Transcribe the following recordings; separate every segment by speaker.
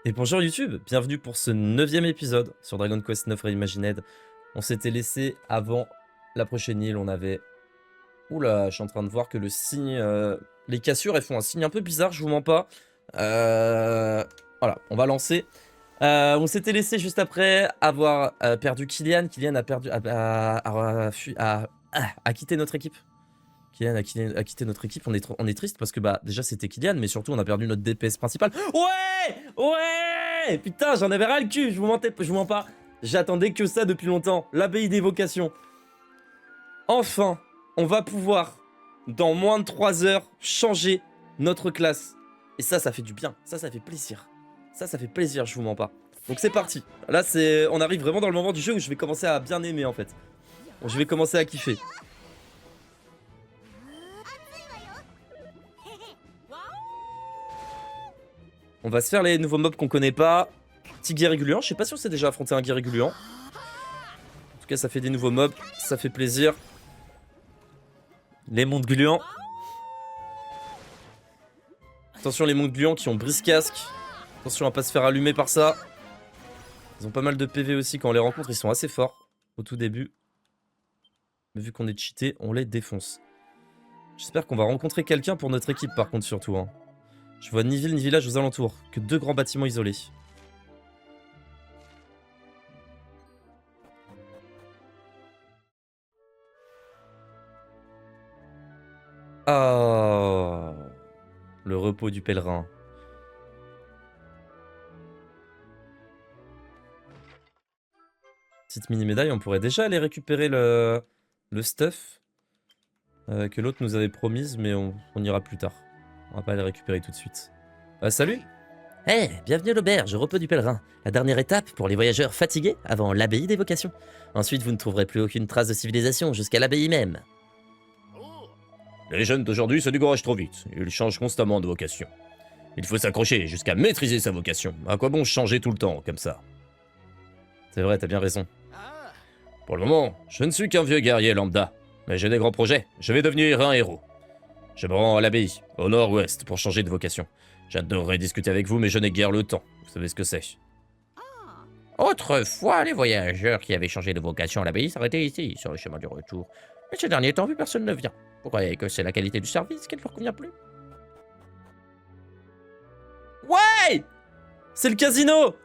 Speaker 1: Et bonjour YouTube, bienvenue pour ce 9e épisode sur Dragon Quest 9 Reimagined. On s'était laissé avant la prochaine île, on avait... Oula, je suis en train de voir que le signe... Les cassures, elles font un signe un peu bizarre, je vous mens pas. Voilà, on va lancer. On s'était laissé juste après avoir perdu Kylian. Kylian a perdu... a quitté notre équipe. Kylian a quitté notre équipe, on est triste parce que bah déjà c'était Kylian, mais surtout on a perdu notre DPS principal. Ouais, ouais, putain, j'en avais ras le cul, je vous mens pas. J'attendais que ça depuis longtemps, l'abbaye d'évocation. Enfin, on va pouvoir, dans moins de 3 heures, changer notre classe. Et ça fait du bien, ça fait plaisir. Ça fait plaisir, je vous mens pas. Donc c'est parti. Là, on arrive vraiment dans le moment du jeu où je vais commencer à bien aimer en fait. Bon, je vais commencer à kiffer. On va se faire les nouveaux mobs qu'on connaît pas. Petit guériguluant, je sais pas si on s'est déjà affronté un guériguluant. En tout cas, ça fait des nouveaux mobs, ça fait plaisir. Les mondes gluants. Attention, les mondes gluants qui ont brise-casque. Attention à pas se faire allumer par ça. Ils ont pas mal de PV aussi quand on les rencontre, ils sont assez forts au tout début. Mais vu qu'on est cheaté, on les défonce. J'espère qu'on va rencontrer quelqu'un pour notre équipe par contre surtout. Hein. Je vois ni ville ni village aux alentours, que 2 grands bâtiments isolés. Ah, le repos du pèlerin. Petite mini-médaille, on pourrait déjà aller récupérer le stuff que l'autre nous avait promise, mais on ira plus tard. On va pas aller récupérer tout de suite. Salut!
Speaker 2: Hey, bienvenue à l'auberge, au repos du pèlerin. La dernière étape pour les voyageurs fatigués avant l'abbaye d'évocation. Ensuite, vous ne trouverez plus aucune trace de civilisation jusqu'à l'abbaye même.
Speaker 3: Les jeunes d'aujourd'hui se découragent trop vite. Ils changent constamment de vocation. Il faut s'accrocher jusqu'à maîtriser sa vocation. À quoi bon changer tout le temps, comme ça?
Speaker 1: C'est vrai, t'as bien raison.
Speaker 3: Pour le moment, je ne suis qu'un vieux guerrier lambda. Mais j'ai des grands projets. Je vais devenir un héros. Je me rends à l'abbaye, au nord-ouest, pour changer de vocation. J'adorerais discuter avec vous, mais je n'ai guère le temps. Vous savez ce que c'est.
Speaker 4: Autrefois, les voyageurs qui avaient changé de vocation à l'abbaye s'arrêtaient ici, sur le chemin du retour. Mais ces derniers temps, vu personne ne vient. Vous croyez que c'est la qualité du service qui ne leur convient plus?
Speaker 1: Ouais! C'est le casino!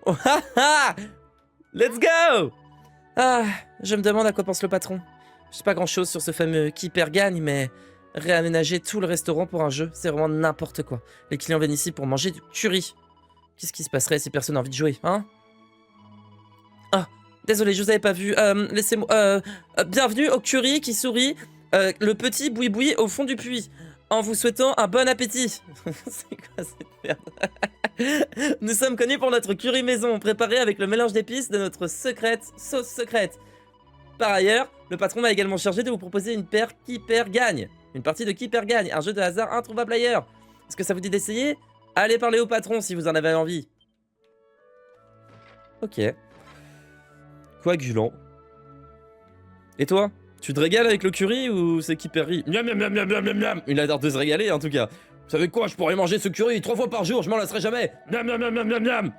Speaker 1: Oh, ha, ha! Let's go! Ah, je me demande à quoi pense le patron. Je sais pas grand chose sur ce fameux qui perd gagne, mais réaménager tout le restaurant pour un jeu, c'est vraiment n'importe quoi. Les clients viennent ici pour manger du curry. Qu'est-ce qui se passerait si personne n'a envie de jouer, hein? Ah, désolé, je vous avais pas vu. Laissez-moi... bienvenue au curry qui sourit, le petit boui-boui au fond du puits. En vous souhaitant un bon appétit. C'est quoi cette merde? Nous sommes connus pour notre curry maison, préparé avec le mélange d'épices de notre sauce secrète. Par ailleurs, le patron m'a également chargé de vous proposer une paire qui perd gagne. Une partie de qui perd gagne, un jeu de hasard introuvable ailleurs. Est-ce que ça vous dit d'essayer? Allez parler au patron si vous en avez envie. Ok. Coagulant. Et toi? Tu te régales avec le curry ou c'est qui perd?
Speaker 3: Miam miam miam miam miam miam miam.
Speaker 1: Il a l'air de se régaler en tout cas.
Speaker 3: Vous savez quoi, je pourrais manger ce curry 3 fois par jour, je m'en lasserai jamais. Miam miam miam miam miam miam.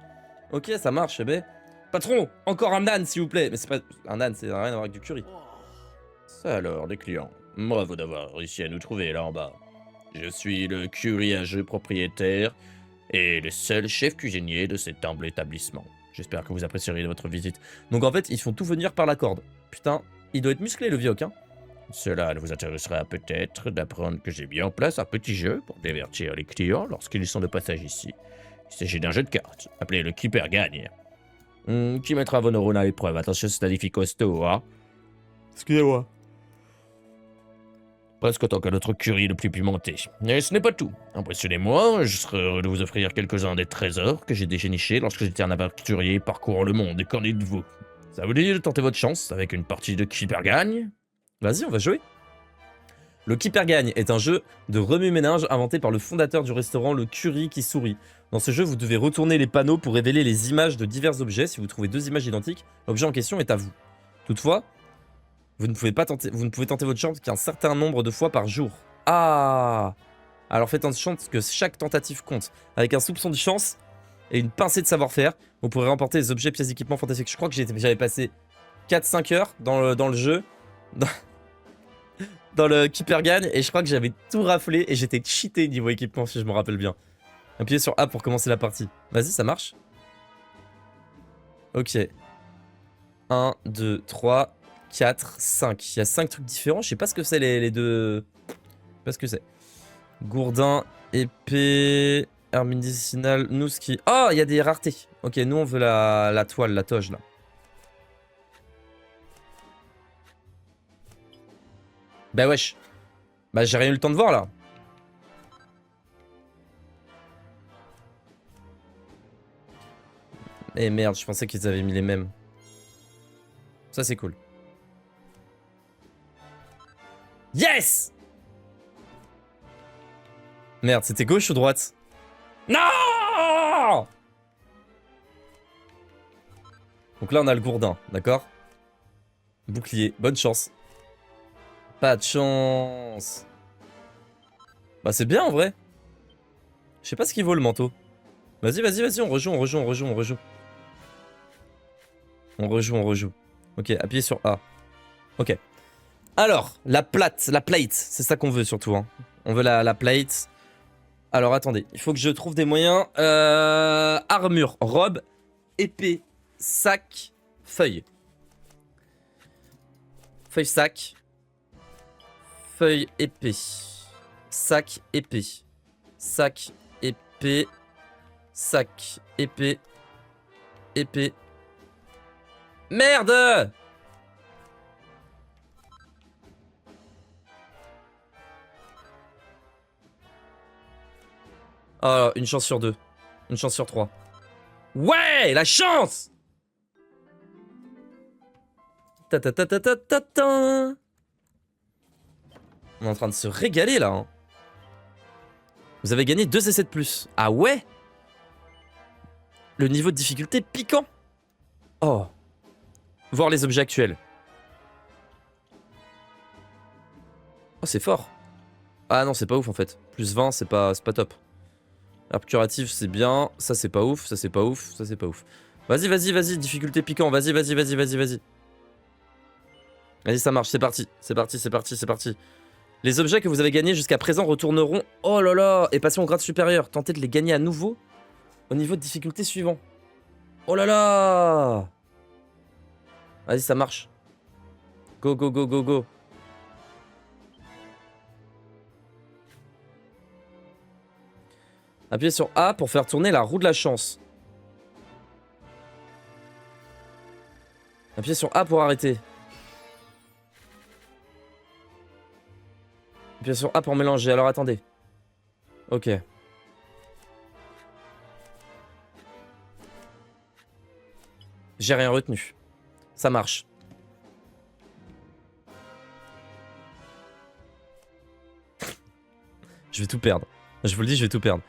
Speaker 1: Ok, ça marche, eh ben. Patron, encore un âne s'il vous plaît. Mais c'est pas... Un âne, c'est rien à voir avec du curry.
Speaker 3: Ça alors, les clients. Bravo d'avoir réussi à nous trouver là en bas. Je suis le curry-ageux propriétaire et le seul chef cuisinier de cet humble établissement. J'espère que vous apprécierez votre visite.
Speaker 1: Donc en fait, ils font tout venir par la corde. Putain, il doit être musclé le vioc, hein.
Speaker 3: Cela vous intéressera peut-être d'apprendre que j'ai mis en place un petit jeu pour divertir les clients lorsqu'ils sont de passage ici. Il s'agit d'un jeu de cartes, appelé le Qui perd gagne. Qui mettra vos neurones à l'épreuve? Attention, c'est un défi costaud, hein.
Speaker 1: Excusez-moi.
Speaker 3: Presque autant que notre curry le plus pimenté. Et ce n'est pas tout. Impressionnez-moi, je serai heureux de vous offrir quelques-uns des trésors que j'ai dénichés lorsque j'étais un aventurier parcourant le monde. Et qu'en dites-vous? Ça vous dit de tenter votre chance avec une partie de Qui perd gagne?
Speaker 1: Vas-y, on va jouer. Le Qui perd gagne est un jeu de remue-ménage inventé par le fondateur du restaurant Le Curry qui sourit. Dans ce jeu, vous devez retourner les panneaux pour révéler les images de divers objets. Si vous trouvez 2 images identiques, l'objet en question est à vous. Toutefois, vous ne pouvez tenter votre chance qu'un certain nombre de fois par jour. Ah! Alors faites en sorte que chaque tentative compte. Avec un soupçon de chance, et une pincée de savoir-faire, vous pourrez remporter des objets, pièces d'équipement fantastiques. Je crois que j'avais passé 4-5 heures dans le jeu, dans le Keeper Gagne, et je crois que j'avais tout raflé et j'étais cheaté niveau équipement si je me rappelle bien. Appuyez sur A pour commencer la partie. Vas-y, ça marche. Ok. 1, 2, 3, 4, 5. Il y a 5 trucs différents. Je sais pas ce que c'est les deux. Je sais pas ce que c'est. Gourdin, épée, herbe médicinale, nous ski. Oh, il y a des raretés. Ok, nous on veut la toile, la toge là. Bah wesh. Bah j'ai rien eu le temps de voir là. Eh merde, je pensais qu'ils avaient mis les mêmes. Ça c'est cool. Yes! Merde, c'était gauche ou droite? Non! Donc là on a le gourdin, d'accord? Bouclier, bonne chance. Pas de chance. Bah c'est bien en vrai. Je sais pas ce qu'il vaut le manteau. Vas-y, vas-y, vas-y, on rejoue. On rejoue. Ok, appuyez sur A. Ok. Alors, la plate, c'est ça qu'on veut surtout. Hein. On veut la plate. Alors attendez, il faut que je trouve des moyens. Armure, robe, épée, sac, feuille. Feuille, sac. Feuille, épée. Sac, épée. Sac, épée. Sac, épée. Épée. Merde! Oh, une chance sur 2. Une chance sur 3. Ouais, la chance! Ta ta ta ta ta ta ta. On est en train de se régaler là. Hein. Vous avez gagné 2 essais de plus. Ah ouais? Le niveau de difficulté piquant. Oh. Voir les objets actuels. Oh, c'est fort. Ah non, c'est pas ouf en fait. Plus 20, c'est pas top. Herbe curative, c'est bien. Ça, c'est pas ouf. Ça, c'est pas ouf. Ça, c'est pas ouf. Vas-y, vas-y, vas-y. Difficulté piquant. Vas-y, vas-y, vas-y, vas-y, vas-y. Vas-y, ça marche. C'est parti. C'est parti, c'est parti, c'est parti. Les objets que vous avez gagnés jusqu'à présent retourneront. Oh là là. Et passeront au grade supérieur. Tentez de les gagner à nouveau au niveau de difficulté suivant. Oh là là. Vas-y, ça marche. Go, go, go, go, go. Appuyez sur A pour faire tourner la roue de la chance. Appuyez sur A pour arrêter. Appuyez sur A pour mélanger. Alors attendez. Ok. J'ai rien retenu. Ça marche. Je vais tout perdre. Je vous le dis, je vais tout perdre.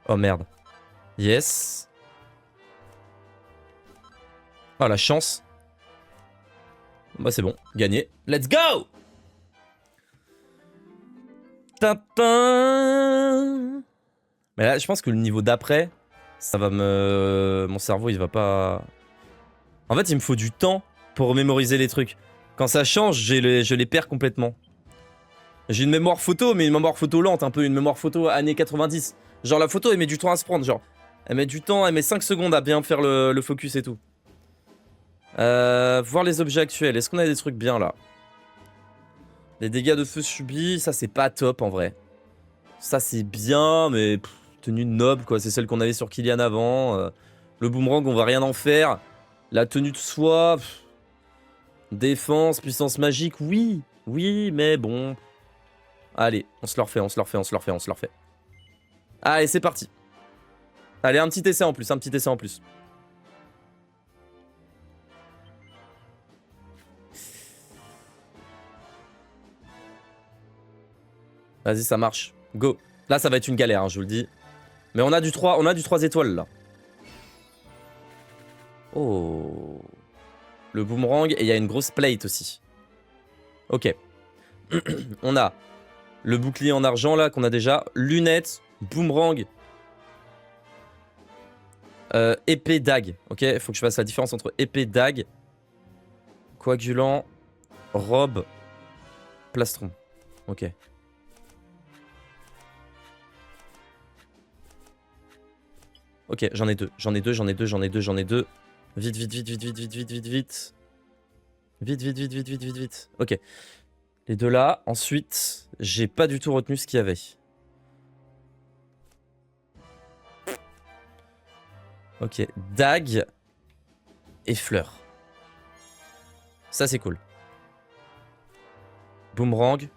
Speaker 1: Oh merde. Yes. Oh la chance. Bah c'est bon, gagné. Let's go. Tapin. Mais là je pense que le niveau d'après, ça va me... Mon cerveau il va pas... En fait il me faut du temps pour mémoriser les trucs. Quand ça change, je les perds complètement. J'ai une mémoire photo, mais une mémoire photo lente, un peu une mémoire photo années 90. Genre la photo elle met du temps à se prendre, genre. Elle met du temps, elle met 5 secondes à bien faire le focus et tout. Voir les objets actuels, est-ce qu'on a des trucs bien là? Les dégâts de feu subis, ça c'est pas top en vrai. Ça c'est bien, mais tenue de noble quoi, c'est celle qu'on avait sur Kylian avant. Le boomerang on va rien en faire. La tenue de soie, défense, puissance magique, oui. Oui, mais bon. Allez, on se le refait, on se le refait, on se le refait, on se le refait. Allez, c'est parti. Allez, un petit essai en plus, un petit essai en plus. Vas-y, ça marche. Go. Là, ça va être une galère, hein, je vous le dis. Mais on a du 3 étoiles, là. Oh. Le boomerang, et il y a une grosse plate aussi. Ok. On a le bouclier en argent, là, qu'on a déjà. Lunettes, boomerang. Épée, dague. Ok, faut que je fasse la différence entre épée, dague. Coagulant, robe, plastron. Ok. Ok, j'en ai deux. J'en ai deux. Vite, vite, vite, vite, vite, vite, vite, vite, vite. Vite, vite, vite, vite, vite, vite, vite. Ok. Les deux là. Ensuite, j'ai pas du tout retenu ce qu'il y avait. Ok. Dague et fleur. Ça, c'est cool. Boomerang.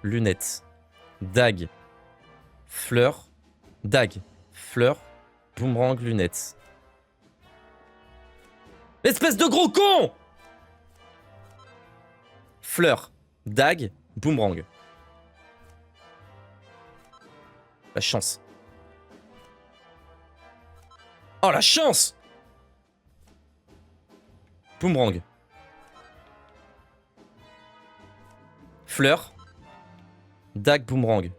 Speaker 1: Lunettes. Dague. Fleur. Dague. Fleur. Boomerang, lunettes. Espèce de gros con! Fleur, dague, boomerang. La chance. Oh, la chance! Boomerang. Fleur. Dague, boomerang.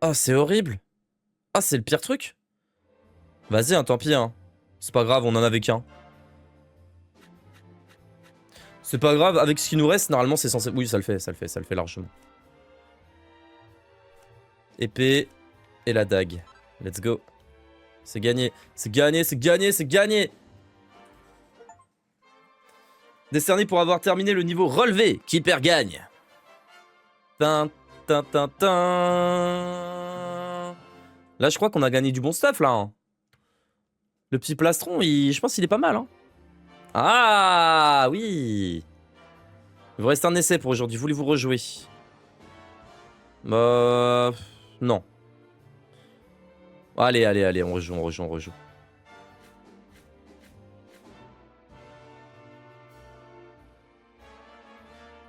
Speaker 1: Oh, c'est horrible. Ah, c'est le pire truc. Vas-y, hein, tant pis, hein. C'est pas grave, on en avait qu'un. C'est pas grave, avec ce qui nous reste, normalement, c'est censé... Oui, ça le fait largement. Épée et la dague. Let's go. C'est gagné, c'est gagné, c'est gagné, c'est gagné. Décerné pour avoir terminé le niveau relevé. Qui perd gagne. Tin, tin, tin, tin. Là, je crois qu'on a gagné du bon stuff, là. Hein. Le petit plastron, je pense qu'il est pas mal. Hein. Ah, oui. Il vous reste un essai pour aujourd'hui. Voulez-vous rejouer? Non. Allez, allez, allez, on rejoue.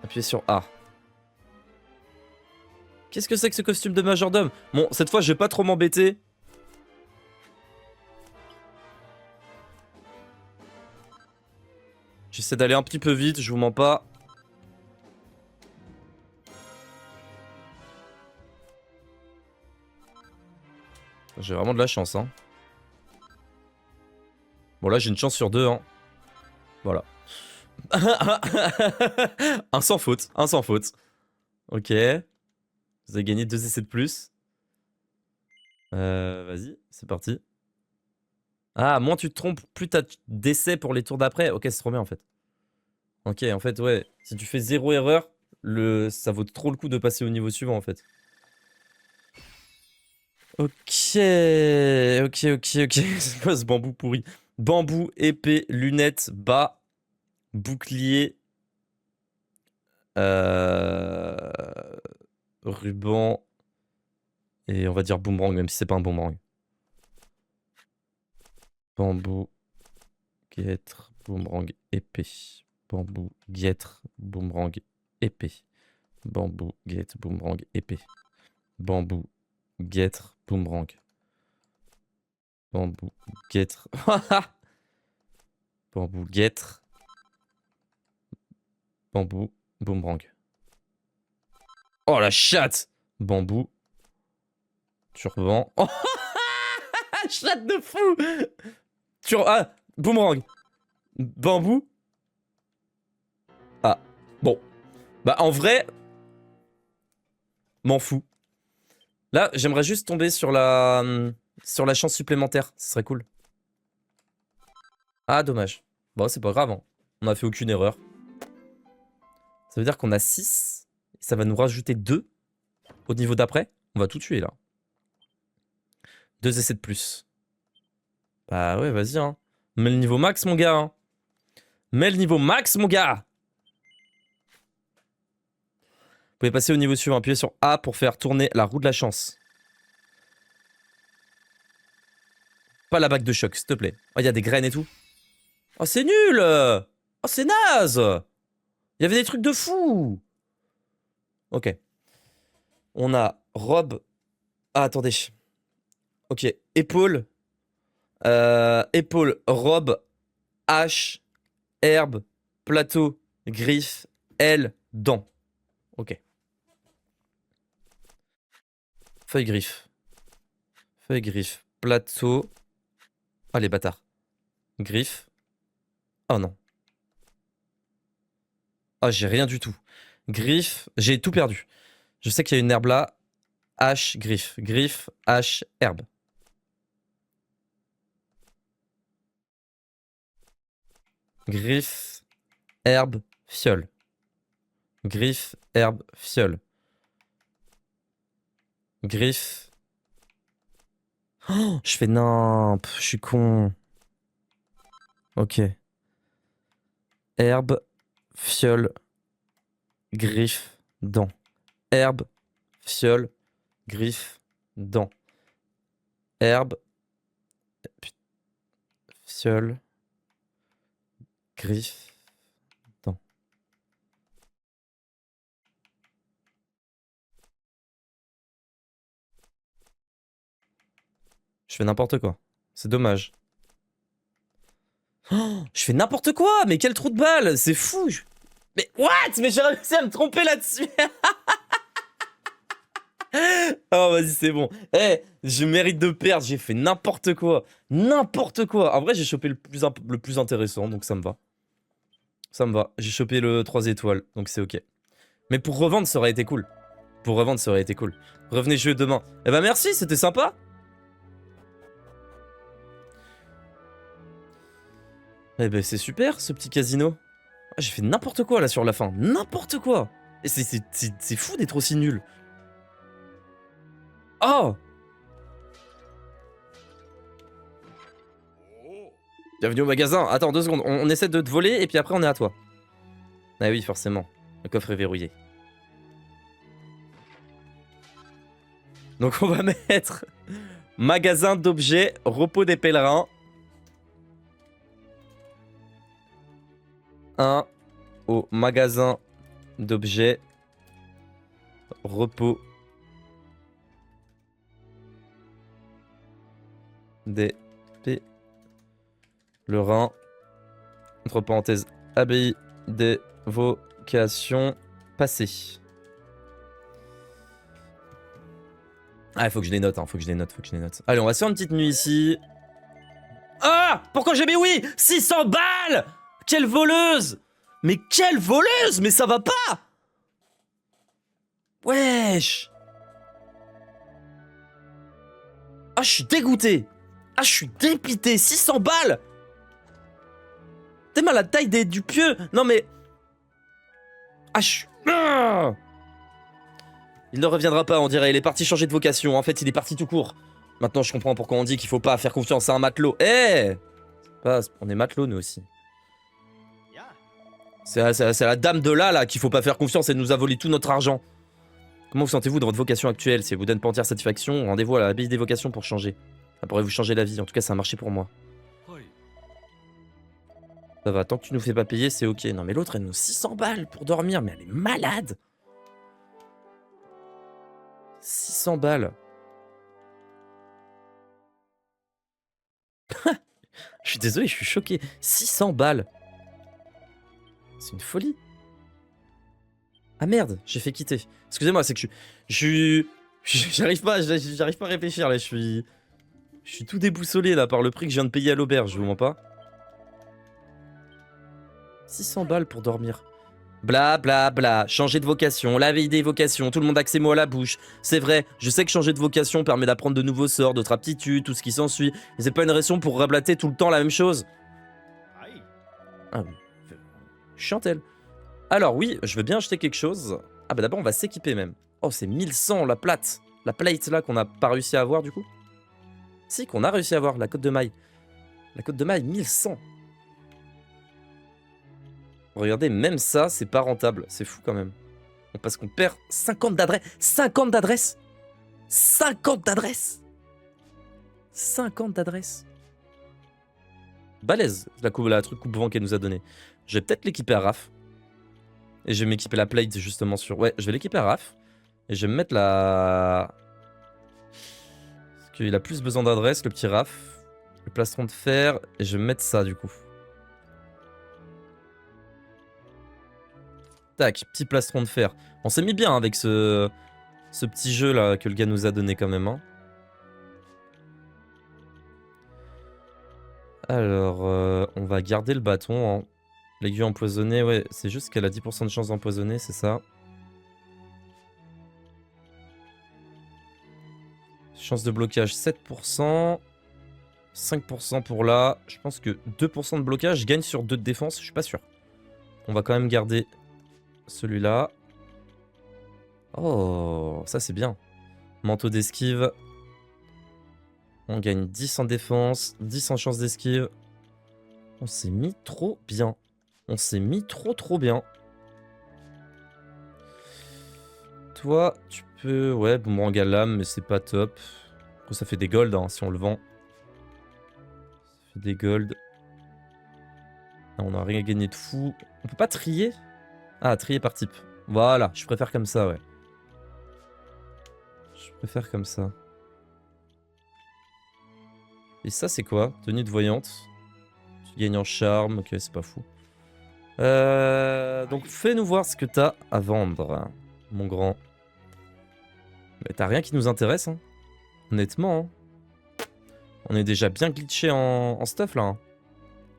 Speaker 1: Appuyez sur A. Qu'est-ce que c'est que ce costume de majordome? Bon, cette fois, je vais pas trop m'embêter. J'essaie d'aller un petit peu vite, je vous mens pas. J'ai vraiment de la chance, hein. Bon, là, j'ai une chance sur deux, hein. Voilà. Un sans faute, un sans faute. Ok. Vous avez gagné 2 essais de plus. Vas-y, c'est parti. Ah, moins tu te trompes, plus t'as d'essais pour les tours d'après. Ok, c'est trop bien en fait. Ok, en fait, ouais. Si tu fais 0 erreur, ça vaut trop le coup de passer au niveau suivant en fait. Ok, ok. C'est quoi ce bambou pourri? Bambou, épée, lunettes, bas, bouclier, ruban, et on va dire boomerang, même si c'est pas un boomerang. Bambou, guêtre, boomerang, épée. Bambou, guêtre, boomerang, épée. Bambou, guêtre, boomerang, épée. Bambou, guêtre, boomerang. Bambou, guêtre. Bambou, guêtre. Bambou, boomerang. Oh la chatte! Bambou. Turban. Oh chatte de fou! Ah, boomerang. Bambou. Ah, bon. Bah en vrai, m'en fous. Là, j'aimerais juste tomber sur la chance supplémentaire. Ce serait cool. Ah, dommage. Bon, c'est pas grave. Hein. On a fait aucune erreur. Ça veut dire qu'on a 6. Ça va nous rajouter 2 au niveau d'après. On va tout tuer, là. 2 essais de plus. Bah ouais, vas-y, hein. Mets le niveau max, mon gars. Hein. Mets le niveau max, mon gars. Vous pouvez passer au niveau suivant. Appuyez sur A pour faire tourner la roue de la chance. Pas la bague de choc, s'il te plaît. Oh, il y a des graines et tout. Oh, c'est nul. Oh, c'est naze. Il y avait des trucs de fou. Ok. On a robe. Ah, attendez. Ok. Épaule. Épaule, robe, hache, herbe, plateau, griffe, aile, dents. Ok. Feuille griffe. Feuille griffe. Plateau. Ah, les bâtards. Griffe. Oh non. Ah, j'ai rien du tout. Griffe. J'ai tout perdu. Je sais qu'il y a une herbe là. Hache, griffe. Griffe, hache, herbe. Griffe, herbe, fiole. Griffe, herbe, fiole. Griffe. Oh, je fais nimp, je suis con. Ok. Herbe, fiole, griffe, dent. Herbe, fiole, griffe, dent. Herbe, fiole, griffe, dent. Je fais n'importe quoi. C'est dommage. Oh, je fais n'importe quoi. Mais quel trou de balle. C'est fou. Mais what? Mais j'ai réussi à me tromper là-dessus. Oh, vas-y, c'est bon. Eh, je mérite de perdre. J'ai fait n'importe quoi. N'importe quoi. En vrai, j'ai chopé le plus intéressant, donc ça me va. Ça me va. J'ai chopé le 3 étoiles, donc c'est ok. Mais pour revendre, ça aurait été cool. Pour revendre, ça aurait été cool. Revenez jouer demain. Eh ben merci, c'était sympa. Eh ben c'est super, ce petit casino. Ah, j'ai fait n'importe quoi là sur la fin. N'importe quoi. Et c'est fou d'être aussi nul. Oh! Bienvenue au magasin. Attends 2 secondes. On essaie de te voler et puis après on est à toi. Ah oui, forcément. Le coffre est verrouillé. Donc on va mettre magasin d'objets, repos des pèlerins. 1 au magasin d'objets, repos des pèlerins. Entre parenthèses, abbaye des vocations passées. Ah, faut que je les note, hein, faut que je les note. Allez, on va se faire une petite nuit ici. Ah! Pourquoi j'ai mis oui? 600 balles! Quelle voleuse! Mais quelle voleuse! Mais ça va pas! Wesh! Ah, je suis dégoûté! Ah, je suis dépité! 600 balles! T'es mal à la taille du pieu! Non mais... Ah, je suis... Ah, il ne reviendra pas, on dirait. Il est parti changer de vocation. En fait, il est parti tout court. Maintenant, je comprends pourquoi on dit qu'il faut pas faire confiance à un matelot. Eh! On est matelot, nous aussi. C'est la dame de là qu'il faut pas faire confiance. Elle nous a volé tout notre argent. Comment vous sentez-vous dans votre vocation actuelle? Si elle vous donne pas entière satisfaction, rendez-vous à l'abbaye des vocations pour changer. Ça pourrait vous changer la vie. En tout cas, ça a marché pour moi. Ça va, tant que tu nous fais pas payer, c'est ok. Non mais l'autre, elle nous 600 balles pour dormir. Mais elle est malade. 600 balles. Je suis désolé, je suis choqué. 600 balles. C'est une folie. Ah merde, j'ai fait quitter. Excusez-moi, c'est que j'arrive pas à réfléchir là. Je suis tout déboussolé là par le prix que je viens de payer à l'auberge, je vous mens pas. 600 balles pour dormir. Bla bla bla, changer de vocation, la veille des vocations, tout le monde a que ces mots à la bouche. C'est vrai, je sais que changer de vocation permet d'apprendre de nouveaux sorts, d'autres aptitudes, tout ce qui s'ensuit. Mais c'est pas une raison pour rablater tout le temps la même chose. Ah oui. Chantelle. Alors oui, je veux bien acheter quelque chose. Ah bah d'abord on va s'équiper même. Oh c'est 1100 la plate. La plate là qu'on n'a pas réussi à avoir du coup. Si qu'on a réussi à avoir, la côte de maille. La côte de maille 1100. Regardez, même ça c'est pas rentable. C'est fou quand même. Parce qu'on perd 50 d'adresses. 50 d'adresses 50 d'adresses 50 d'adresses. Balèze la truc coupe-vent qu'elle nous a donné. Je vais peut-être l'équiper à Raph. Et je vais m'équiper la plate justement sur... Ouais, je vais l'équiper à Raph. Et je vais me mettre la... Parce qu'il a plus besoin d'adresse, le petit Raph. Le plastron de fer. Et je vais me mettre ça du coup. Tac, petit plastron de fer. On s'est mis bien avec ce petit jeu là que le gars nous a donné quand même. Hein. Alors, on va garder le bâton. Hein. L'aiguille empoisonnée, ouais, c'est juste qu'elle a 10% de chance d'empoisonner, c'est ça. Chance de blocage 7%. 5% pour là. Je pense que 2% de blocage gagne sur 2 de défense, je suis pas sûr. On va quand même garder celui-là. Oh, ça c'est bien. Manteau d'esquive. On gagne 10 en défense, 10 en chance d'esquive. On s'est mis trop bien. On s'est mis trop bien. Toi, tu peux... Ouais, boomerang à lame, mais c'est pas top. Après, ça fait des golds hein, si on le vend. Ça fait des golds. Ah, on n'a rien gagné de fou. On peut pas trier? Ah, trier par type. Voilà, je préfère comme ça, ouais. Je préfère comme ça. Et ça, c'est quoi? Tenue de voyante. Tu gagnes en charme. Ok, c'est pas fou. Donc, fais-nous voir ce que t'as à vendre, mon grand. Mais t'as rien qui nous intéresse, hein. Honnêtement, hein. On est déjà bien glitché en stuff, là. Hein.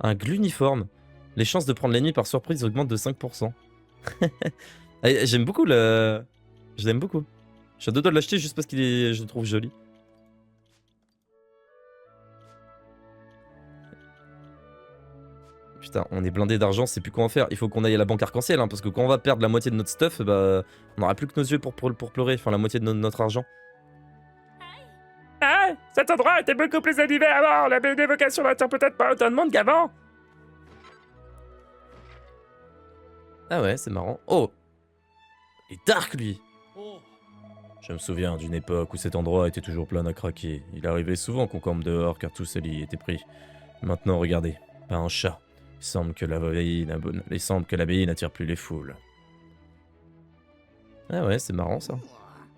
Speaker 1: Un gluniforme. Les chances de prendre l'ennemi par surprise augmentent de 5%. J'aime beaucoup le... Je l'aime beaucoup. Je suis à deux doigts de l'acheter juste parce qu'il est... je le trouve joli. Putain, on est blindé d'argent, c'est plus quoi en faire. Il faut qu'on aille à la banque arc-en-ciel, hein, parce que quand on va perdre la moitié de notre stuff, bah, on n'aura plus que nos yeux pour pleurer, enfin la moitié de notre argent.
Speaker 4: Ah, cet endroit était beaucoup plus animé avant. La baie d'évocation n'attire peut-être pas autant de monde qu'avant.
Speaker 1: Ah ouais, c'est marrant. Oh! Il est dark, lui! Je me souviens d'une époque où cet endroit était toujours plein à craquer. Il arrivait souvent qu'on campe dehors car tous ces lits étaient pris. Maintenant, regardez, pas un chat. Il semble que l'abbaye n'attire plus les foules. Ah ouais, c'est marrant ça.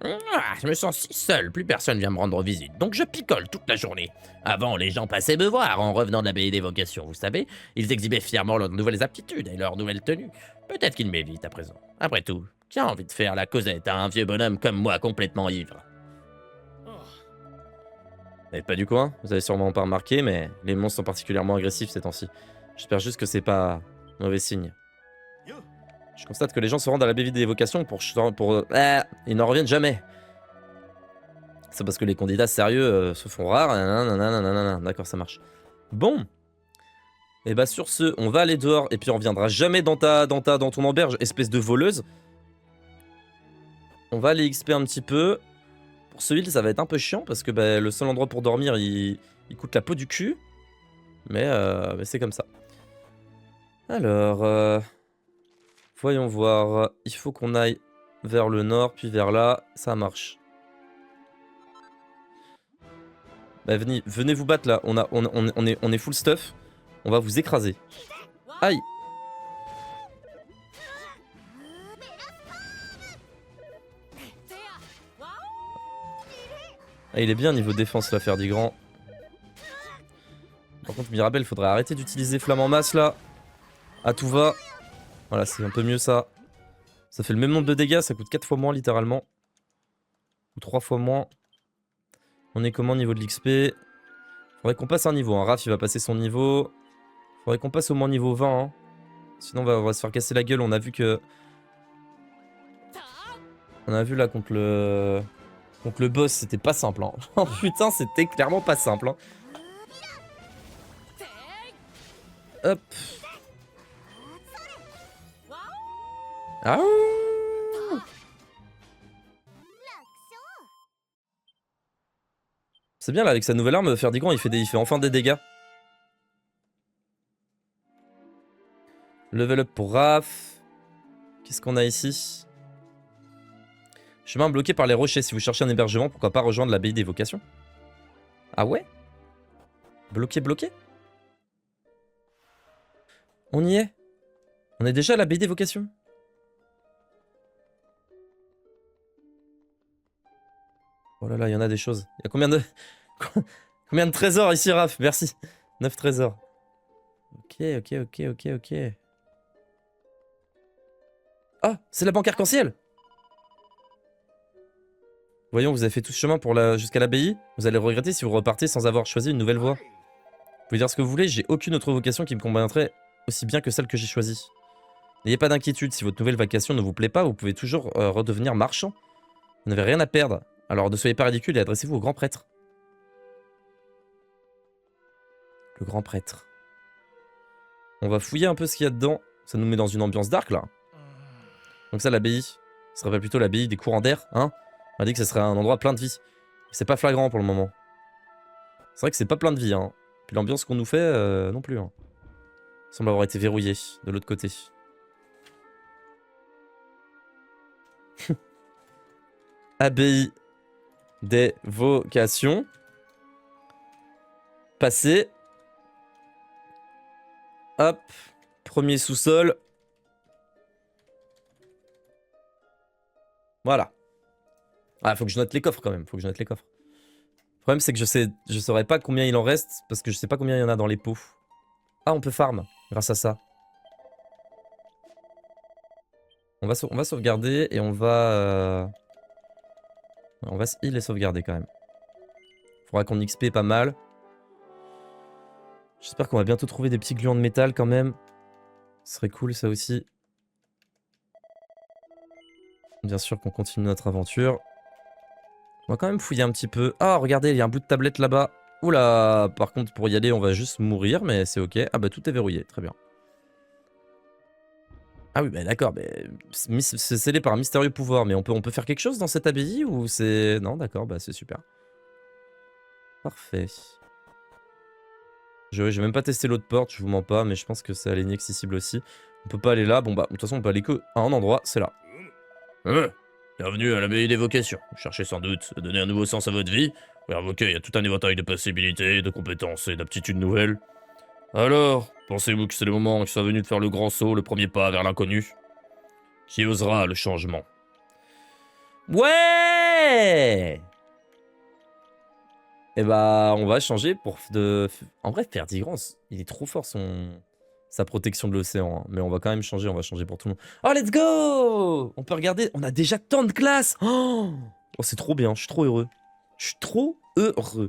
Speaker 4: Ah, je me sens si seul, plus personne vient me rendre visite, donc je picole toute la journée. Avant, les gens passaient me voir en revenant de l'abbaye d'évocation, vous savez. Ils exhibaient fièrement leurs nouvelles aptitudes et leurs nouvelles tenues. Peut-être qu'ils m'évitent à présent. Après tout, qui a envie de faire la causette à un vieux bonhomme comme moi complètement ivre?
Speaker 1: Vous n'êtes pas du coin, vous avez sûrement pas remarqué, mais les monstres sont particulièrement agressifs ces temps-ci. J'espère juste que c'est pas mauvais signe. Je constate que les gens se rendent à l'abbaye d'évocation pour ils n'en reviennent jamais. C'est parce que les candidats sérieux se font rares. D'accord, ça marche. Bon. Et bah sur ce, on va aller dehors et puis on reviendra jamais dans ton auberge, espèce de voleuse. On va aller XP un petit peu. Pour ce heal, ça va être un peu chiant parce que bah, le seul endroit pour dormir, il coûte la peau du cul. Mais c'est comme ça. Alors, voyons voir. Il faut qu'on aille vers le nord, puis vers là. Ça marche. Bah, venez vous battre là. On est full stuff. On va vous écraser. Aïe! Ah, il est bien niveau défense là, Ferdigrand. Par contre, Mirabelle, faudrait arrêter d'utiliser flamme en masse là. À tout va. Voilà, c'est un peu mieux ça. Ça fait le même nombre de dégâts, ça coûte 4 fois moins littéralement. Ou 3 fois moins. On est comment au niveau de l'XP? Faudrait qu'on passe un niveau. Hein. Raph, il va passer son niveau. Faudrait qu'on passe au moins niveau 20. Hein. Sinon, on va se faire casser la gueule. On a vu que... On a vu là contre le... Donc le boss, c'était pas simple. Hein. Oh putain, c'était clairement pas simple. Hein. Hop. Ah. C'est bien là, avec sa nouvelle arme, Ferdigrand, il fait enfin des dégâts. Level up pour Raph. Qu'est-ce qu'on a ici? Chemin bloqué par les rochers. Si vous cherchez un hébergement, pourquoi pas rejoindre l'abbaye d'évocation? Ah ouais? Bloqué? On y est? On est déjà à l'abbaye d'évocation? Oh là là, il y en a des choses. Il y a combien de... combien de trésors ici, Raph? Merci. 9 trésors. Ok. Ah, c'est la banque arc-en-ciel. Voyons, vous avez fait tout ce chemin pour jusqu'à l'abbaye. Vous allez le regretter si vous repartez sans avoir choisi une nouvelle voie. Vous pouvez dire ce que vous voulez, j'ai aucune autre vocation qui me conviendrait aussi bien que celle que j'ai choisie. N'ayez pas d'inquiétude, si votre nouvelle vocation ne vous plaît pas, vous pouvez toujours redevenir marchand. Vous n'avez rien à perdre, alors ne soyez pas ridicule et adressez-vous au grand prêtre. Le grand prêtre. On va fouiller un peu ce qu'il y a dedans. Ça nous met dans une ambiance dark, là. Donc ça, l'abbaye. Ça se rappelle plutôt l'abbaye des courants d'air, hein. On m'a dit que ce serait un endroit plein de vie. C'est pas flagrant pour le moment. C'est vrai que c'est pas plein de vie, hein. Puis l'ambiance qu'on nous fait, non plus, hein. Il semble avoir été verrouillé de l'autre côté. Abbaye des vocations. Passé. Hop. Premier sous-sol. Voilà. Ah, faut que je note les coffres quand même. Faut que je note les coffres. Le problème, c'est que je saurais pas combien il en reste parce que je sais pas combien il y en a dans les pots. Ah, on peut farm grâce à ça. On va sauvegarder et on va se heal et sauvegarder quand même. Faudra qu'on XP pas mal. J'espère qu'on va bientôt trouver des petits gluants de métal quand même. Ce serait cool ça aussi. Bien sûr qu'on continue notre aventure. On va quand même fouiller un petit peu. Ah, regardez, il y a un bout de tablette là-bas. Oula, par contre, pour y aller, on va juste mourir, mais c'est ok. Ah bah, tout est verrouillé, très bien. Ah oui, bah d'accord, c'est scellé par un mystérieux pouvoir, mais on peut faire quelque chose dans cette abbaye ou c'est... Non, d'accord, bah c'est super. Parfait. J'ai même pas testé l'autre porte, je vous mens pas, mais je pense que c'est inaccessible aussi. On peut pas aller là, bon bah, de toute façon, on peut aller que à un endroit, c'est là.
Speaker 3: Bienvenue à l'abbaye des vocations. Vous cherchez sans doute à donner un nouveau sens à votre vie. Ou invoquer, il y a tout un éventail de possibilités, de compétences et d'aptitudes nouvelles. Alors, pensez-vous que c'est le moment qui soit venu de faire le grand saut, le premier pas vers l'inconnu? Qui osera le changement?
Speaker 1: Ouais! Et bah, on va changer pour En vrai, Ferdigrand, il est trop fort sa protection de l'océan. Hein. Mais on va quand même changer, on va changer pour tout le monde. Oh, let's go! On peut regarder, on a déjà tant de classes! Oh, c'est trop bien, je suis trop heureux. Je suis trop heureux.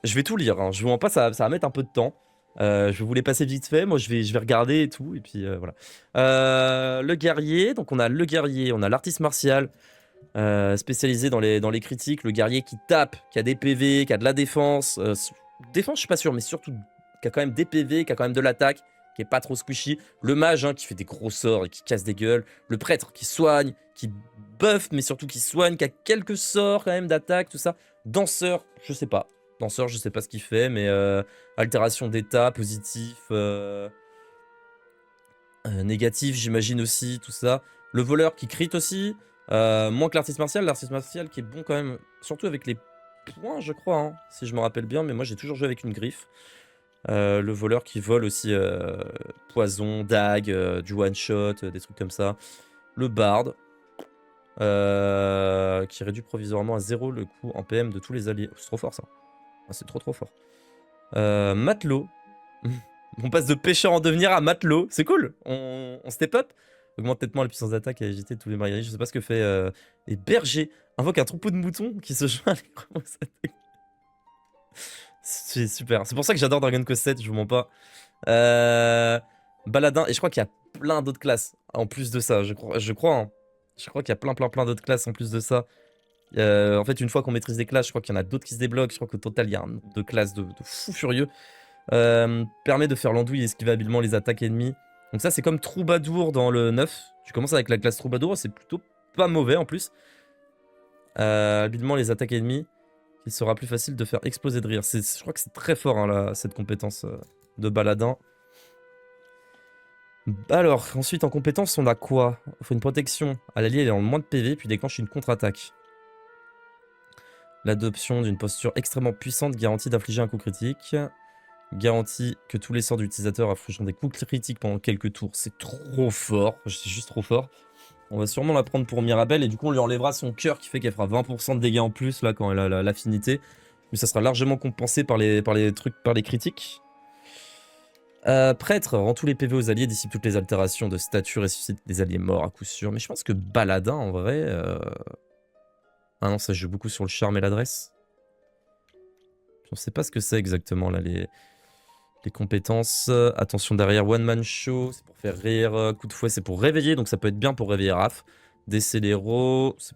Speaker 1: Je vais tout lire, hein. Je vous mens pas, ça va mettre un peu de temps. Je vais vous les passer vite fait, moi je vais regarder et tout, et puis voilà. Le guerrier, donc on a le guerrier, on a l'artiste martial, spécialisé dans les critiques, le guerrier qui tape, qui a des PV, qui a de la défense. Défense, je suis pas sûr, mais surtout qui a quand même des PV, qui a quand même de l'attaque, qui est pas trop squishy. Le mage, hein, qui fait des gros sorts et qui casse des gueules. Le prêtre qui soigne, qui buff, mais surtout qui soigne, qui a quelques sorts quand même d'attaque, tout ça. Danseur, je sais pas. Danseur, je sais pas ce qu'il fait, mais altération d'état, positif, négatif, j'imagine aussi, tout ça. Le voleur qui crit aussi, moins que l'artiste martial qui est bon quand même, surtout avec les points, je crois, hein, si je me rappelle bien, mais moi j'ai toujours joué avec une griffe. Le voleur qui vole aussi poison, dague, du one-shot, des trucs comme ça. Le barde, qui réduit provisoirement à 0 le coût en PM de tous les alliés. C'est trop fort ça. Ah, c'est trop fort. Matelot. On passe de pêcheur en devenir à matelot. C'est cool. On step up. Augmente nettement la puissance d'attaque et agilité de tous les mariniers. Je sais pas ce que fait. Et berger invoque un troupeau de moutons qui se joint à l'écrasante attaque. C'est super. C'est pour ça que j'adore Dragon Quest 7, je vous mens pas. Baladin. Et je crois qu'il y a plein d'autres classes en plus de ça. Je crois. Hein. Je crois qu'il y a plein d'autres classes en plus de ça. En fait, une fois qu'on maîtrise des classes, je crois qu'il y en a d'autres qui se débloquent. Je crois qu'au total, il y a un nombre de classes de fou furieux. Permet de faire l'andouille et esquiver habilement les attaques ennemies. Donc ça, c'est comme Troubadour dans le 9. Tu commences avec la classe Troubadour, c'est plutôt pas mauvais en plus. Habilement les attaques ennemies, il sera plus facile de faire exploser de rire. Je crois que c'est très fort, hein, là, cette compétence de Baladin. Alors, ensuite, en compétence, on a quoi? Il faut une protection à l'allié ayant moins de PV, puis déclenche une contre-attaque. L'adoption d'une posture extrêmement puissante garantit d'infliger un coup critique. Garantit que tous les sorts d'utilisateur infligeront des coups critiques pendant quelques tours. C'est trop fort. C'est juste trop fort. On va sûrement la prendre pour Mirabelle et du coup on lui enlèvera son cœur qui fait qu'elle fera 20% de dégâts en plus là quand elle a l'affinité. Mais ça sera largement compensé par les critiques. Prêtre rend tous les PV aux alliés, dissipe toutes les altérations de statut, ressuscite des alliés morts à coup sûr. Mais je pense que Baladin en vrai... Ah non, ça joue beaucoup sur le charme et l'adresse. Je ne sais pas ce que c'est exactement là les compétences. Attention derrière, one man show, c'est pour faire rire. Coup de fouet, c'est pour réveiller, donc ça peut être bien pour réveiller Raph. Décéléro, c'est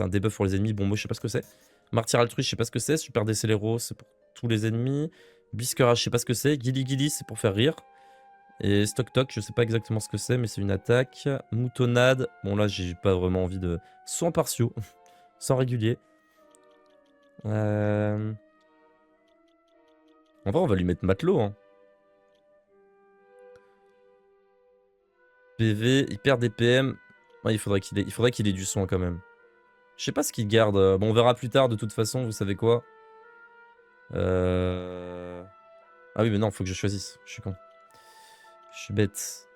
Speaker 1: un debuff pour les ennemis. Bon, moi je sais pas ce que c'est. Martyr altruiste, je sais pas ce que c'est. Super décéléro, c'est pour tous les ennemis. Bisquerage, je sais pas ce que c'est. Gilly Gilly, c'est pour faire rire. Et Stock Toc, je sais pas exactement ce que c'est, mais c'est une attaque. Moutonnade, bon là j'ai pas vraiment envie de. Sans partiaux, sans régulier. En vrai, on va lui mettre matelot. Hein. PV, il perd des PM. Ouais, il faudrait qu'il ait du soin quand même. Je sais pas ce qu'il garde. Bon, on verra plus tard de toute façon, vous savez quoi. Ah oui, mais non, faut que je choisisse. Je suis con. Je suis bête.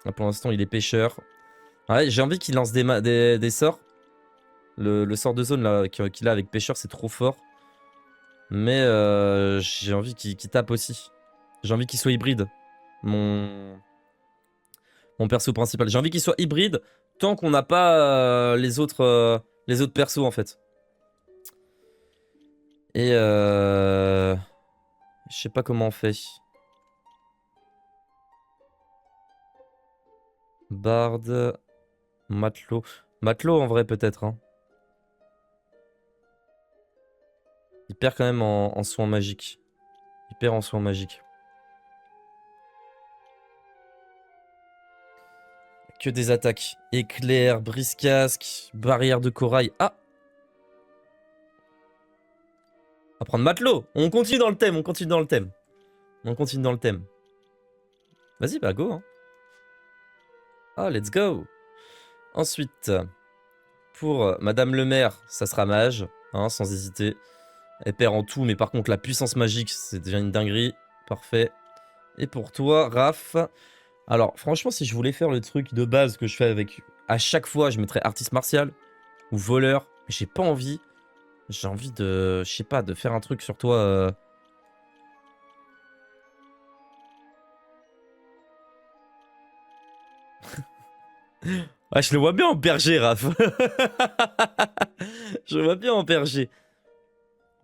Speaker 1: Là, pour l'instant, il est pêcheur. Ouais, j'ai envie qu'il lance des sorts. Le sort de zone là qu'il a avec pêcheur, c'est trop fort. Mais j'ai envie qu'il tape aussi. J'ai envie qu'il soit hybride. Mon perso principal. J'ai envie qu'il soit hybride tant qu'on n'a pas les autres persos en fait. Et je sais pas comment on fait. Bard, matelot. Matelot en vrai peut-être. Hein. Il perd quand même en soins magiques. Il perd en soins magiques. Que des attaques. Éclair, brise-casque, barrière de corail. Ah! On va prendre matelot. On continue dans le thème, Vas-y, bah go. Hein. Ah, let's go. Ensuite, pour Madame le Maire, ça sera mage, hein, sans hésiter. Elle perd en tout, mais par contre, la puissance magique, c'est déjà une dinguerie. Parfait. Et pour toi, Raph. Alors, franchement, si je voulais faire le truc de base que je fais avec... À chaque fois, je mettrais artiste martial ou voleur. Mais j'ai pas envie. J'ai envie de... Je sais pas, de faire un truc sur toi... Ouais, je le vois bien en berger, Raph. Je le vois bien en berger.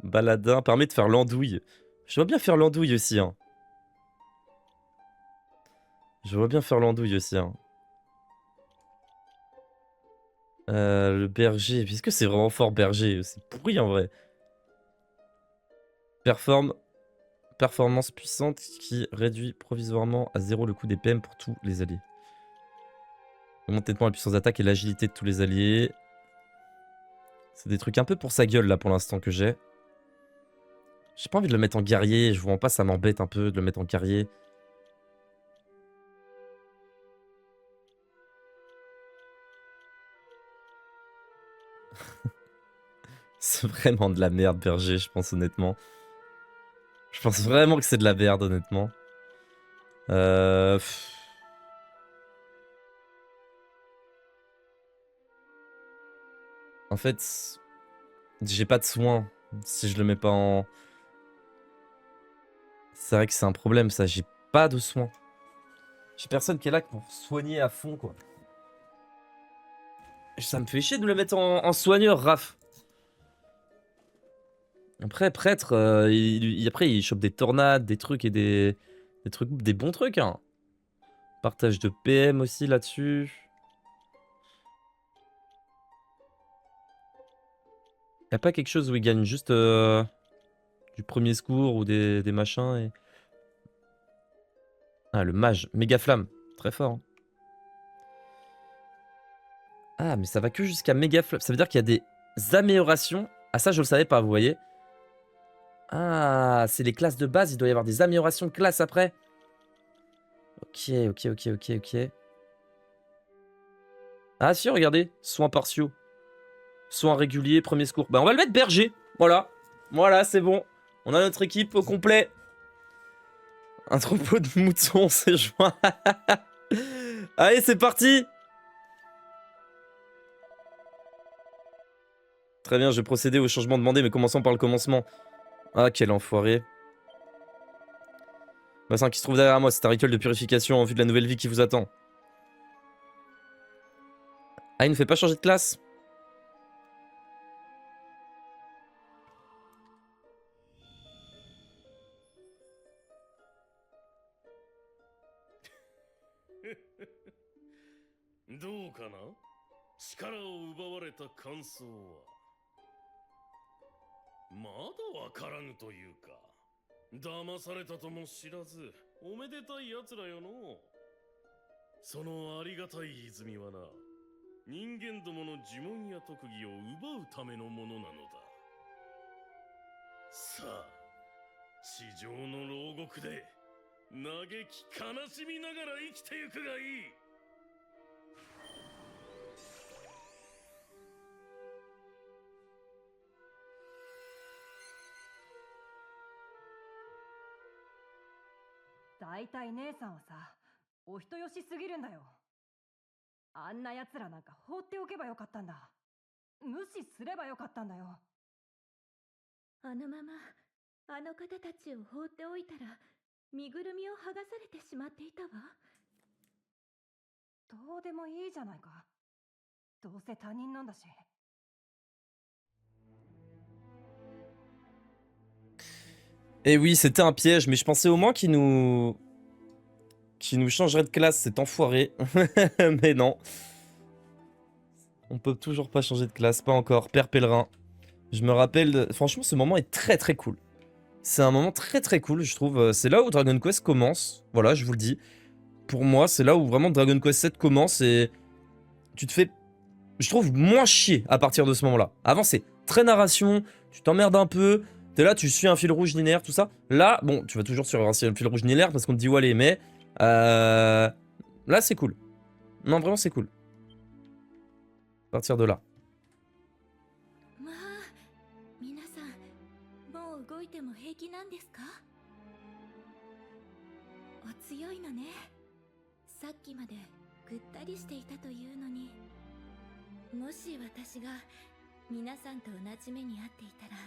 Speaker 1: Baladin permet de faire l'andouille. Je vois bien faire l'andouille aussi. Hein. Hein. Le berger. Est-ce que c'est vraiment fort berger? C'est pourri en vrai. Performance puissante qui réduit provisoirement à 0 le coût des PM pour tous les alliés. Augmente nettement la puissance d'attaque et l'agilité de tous les alliés. C'est des trucs un peu pour sa gueule là pour l'instant que j'ai. J'ai pas envie de le mettre en guerrier, je vous rends pas, ça m'embête un peu de le mettre en guerrier. C'est vraiment de la merde, berger, je pense honnêtement. Je pense vraiment que c'est de la merde, honnêtement. En fait, j'ai pas de soins si je le mets pas en... C'est vrai que c'est un problème ça, j'ai pas de soins. J'ai personne qui est là pour soigner à fond quoi. Ça me fait chier de le mettre en soigneur, Raph. Après, prêtre, après il chope des tornades, des trucs et des bons trucs. Hein. Partage de PM aussi là-dessus. Y'a pas quelque chose où il gagne juste du premier secours ou des machins et... Ah, le mage, méga flamme, très fort. Hein. Ah, mais ça va que jusqu'à méga flamme. Ça veut dire qu'il y a des améliorations. Ah, ça, je le savais pas, vous voyez. Ah, c'est les classes de base, il doit y avoir des améliorations de classe après. Ok. Ah si, regardez, soins partiaux. Soins réguliers, premier secours. Bah on va le mettre berger, voilà. Voilà, c'est bon. On a notre équipe au complet. Un troupeau de moutons, c'est joint. Allez, c'est parti. Très bien, je vais procéder au changement demandé, mais commençons par le commencement. Ah, quel enfoiré. Bassin qui se trouve derrière moi, c'est un rituel de purification en vue de la nouvelle vie qui vous attend. Ah, il ne fait pas changer de classe.
Speaker 5: 大体姉さんはさ、お人よしすぎるんだよ。あんな奴らなんか放っておけばよかったんだ。無視すればよかったんだよ。
Speaker 6: あのままあの方たちを放っておいたら身ぐるみを剥がされてしまっていたわ。
Speaker 5: どうでもいいじゃないか。どうせ他人なんだし。
Speaker 1: Et oui, c'était un piège, mais je pensais au moins qu'il nous changerait de classe, cet enfoiré. Mais non. On peut toujours pas changer de classe, pas encore. Père Pèlerin. Je me rappelle... Franchement, ce moment est très très cool. C'est un moment très très cool, je trouve. C'est là où Dragon Quest commence. Voilà, je vous le dis. Pour moi, c'est là où vraiment Dragon Quest 7 commence et... Tu te fais... Je trouve moins chier à partir de ce moment-là. Avant, c'est très narration, tu t'emmerdes un peu... T'es là, tu suis un fil rouge linéaire, tout ça. Là, bon, tu vas toujours sur un fil rouge linéaire parce qu'on te dit où aller, mais... là, c'est cool. Non, vraiment, c'est cool. À partir de là.
Speaker 6: まあ、皆さん、もう動いても平気なんですか？お強いのね。さっきまでぐったりしていたというのに。もし私が皆さんと同じ目に遭っていたら、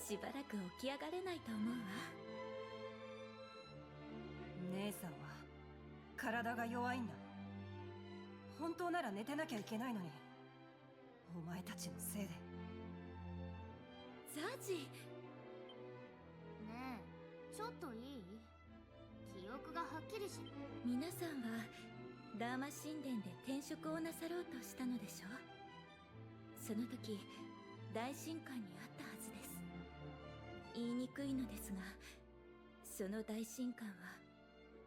Speaker 6: しばらく起き上がれないと思うわ。
Speaker 5: 姉さんは体が弱いんだ。本当なら寝てなきゃいけないのに、お前たちのせいで。
Speaker 6: ザジ。
Speaker 7: ねえ、ちょっといい？記憶がはっきりし。
Speaker 6: 皆さんはダーマ神殿で転職をなさろうとしたのでしょ？その時、大神官にあったはずです。言いにくいのですが、その大神官は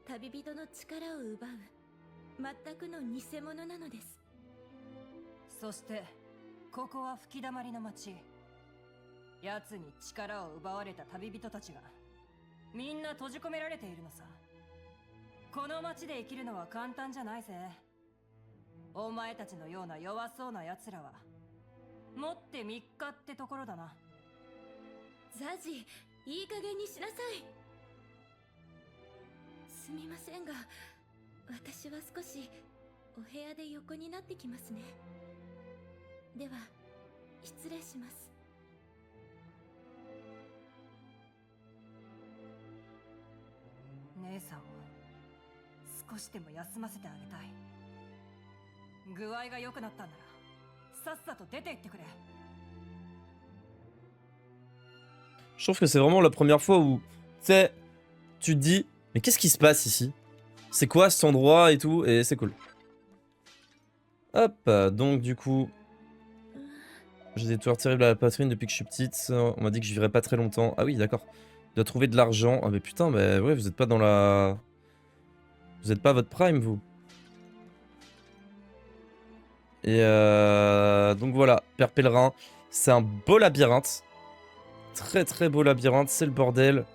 Speaker 6: 旅人の力を奪う全くの偽物なのです。
Speaker 5: そしてここは吹き溜まりの町。奴に力を奪われた旅人たちがみんな閉じ込められているのさ。この町で生きるのは簡単じゃないぜ。お前たちのような弱そうな奴らは持って3日ってところだな。
Speaker 6: ザジ、いい加減にしなさい。すみませんが、私は少しお部屋で横になってきますね。では、失礼します。
Speaker 5: 姉さんを少しでも休ませてあげたい。具合が良くなったんなら、さっさと出て行ってくれ。
Speaker 1: Je trouve que c'est vraiment la première fois où, tu sais, tu te dis, mais qu'est-ce qui se passe ici? C'est quoi cet endroit et tout? Et c'est cool. Hop, donc du coup, j'ai des douleurs terribles à la poitrine depuis que je suis petite. On m'a dit que je vivrais pas très longtemps. Ah oui, d'accord. Je dois trouver de l'argent. Ah mais putain, bah ouais, vous êtes pas dans la... Vous êtes pas à votre prime, vous. Et donc voilà, Père Pèlerin, c'est un beau labyrinthe. Très très beau labyrinthe, c'est le bordel.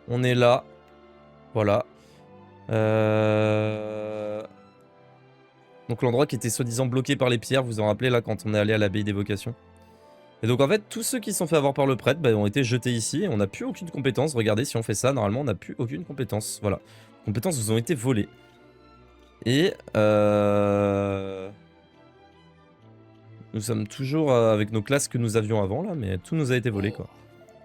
Speaker 1: On est là. Voilà. Donc l'endroit qui était soi-disant bloqué par les pierres, vous vous en rappelez là quand on est allé à l'abbaye des vocations. Et donc en fait, tous ceux qui se sont fait avoir par le prêtre ont été jetés ici et on n'a plus aucune compétence. Regardez, si on fait ça, normalement on n'a plus aucune compétence. Voilà. Les compétences vous ont été volées. Et nous sommes toujours avec nos classes que nous avions avant là, mais tout nous a été volé quoi.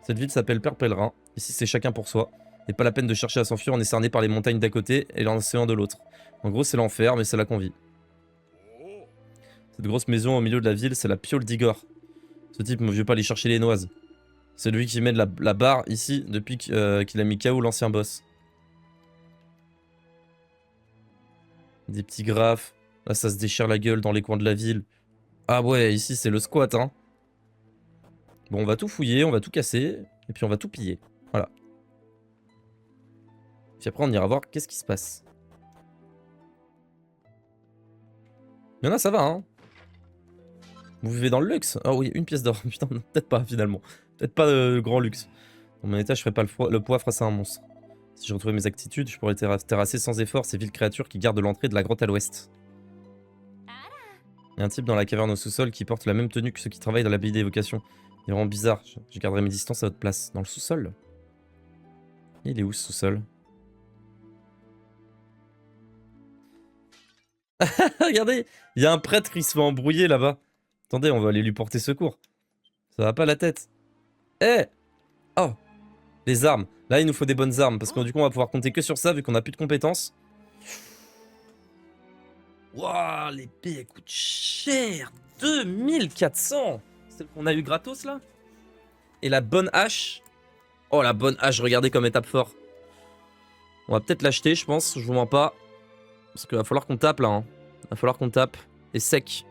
Speaker 1: Cette ville s'appelle Père Pèlerin. Ici c'est chacun pour soi. Et pas la peine de chercher à s'enfuir, on est cerné par les montagnes d'un côté et l'océan de l'autre. En gros c'est l'enfer, mais c'est là qu'on vit. Cette grosse maison au milieu de la ville, c'est la Piole d'Igor. Ce type ne veut pas aller chercher les noises. C'est lui qui met de la barre ici depuis qu'il a mis KO l'ancien boss. Des petits graphes. Là ça se déchire la gueule dans les coins de la ville. Ah ouais, ici c'est le squat hein. Bon on va tout fouiller, on va tout casser. Et puis on va tout piller. Voilà. Puis après on ira voir qu'est-ce qui se passe. Il y en a, ça va hein. Vous vivez dans le luxe? Ah oui, une pièce d'or. Putain, peut-être pas finalement. Peut-être pas le grand luxe. Dans mon état, je ferais pas le poids face à un monstre. Si je retrouvais mes aptitudes, je pourrais terrasser sans effort ces villes créatures qui gardent l'entrée de la grotte à l'ouest. Il y a un type dans la caverne au sous-sol qui porte la même tenue que ceux qui travaillent dans l'abbaye d'évocation. Il est vraiment bizarre. Je garderai mes distances à votre place. Dans le sous-sol? Il est où ce sous-sol? Regardez, il y a un prêtre qui se fait embrouiller là-bas. Attendez, on va aller lui porter secours. Ça va pas la tête. Eh! Oh! Des armes. Là, il nous faut des bonnes armes, parce que du coup, on va pouvoir compter que sur ça, vu qu'on a plus de compétences. Waouh, l'épée, elle coûte cher! 2400! Celle qu'on a eu gratos, là? Et la bonne hache. Oh, la bonne hache, regardez comme elle tape fort. On va peut-être l'acheter, je pense, je vous mens pas. Parce qu'il va falloir qu'on tape, là. Hein. Il va falloir qu'on tape. Et sec.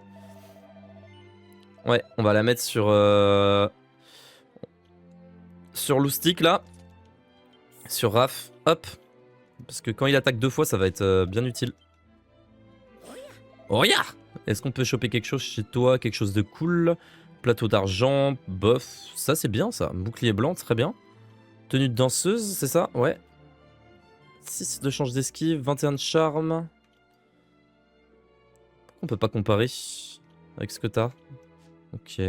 Speaker 1: Ouais, on va la mettre sur Loustic là. Sur Raph. Hop. Parce que quand il attaque 2 fois, ça va être bien utile. Oh, yeah! Est-ce qu'on peut choper quelque chose chez toi? Quelque chose de cool? Plateau d'argent, bof. Ça, c'est bien ça. Bouclier blanc, très bien. Tenue de danseuse, c'est ça? Ouais. 6 de change d'esquive, 21 de charme. Pourquoi on peut pas comparer avec ce que t'as? Ok.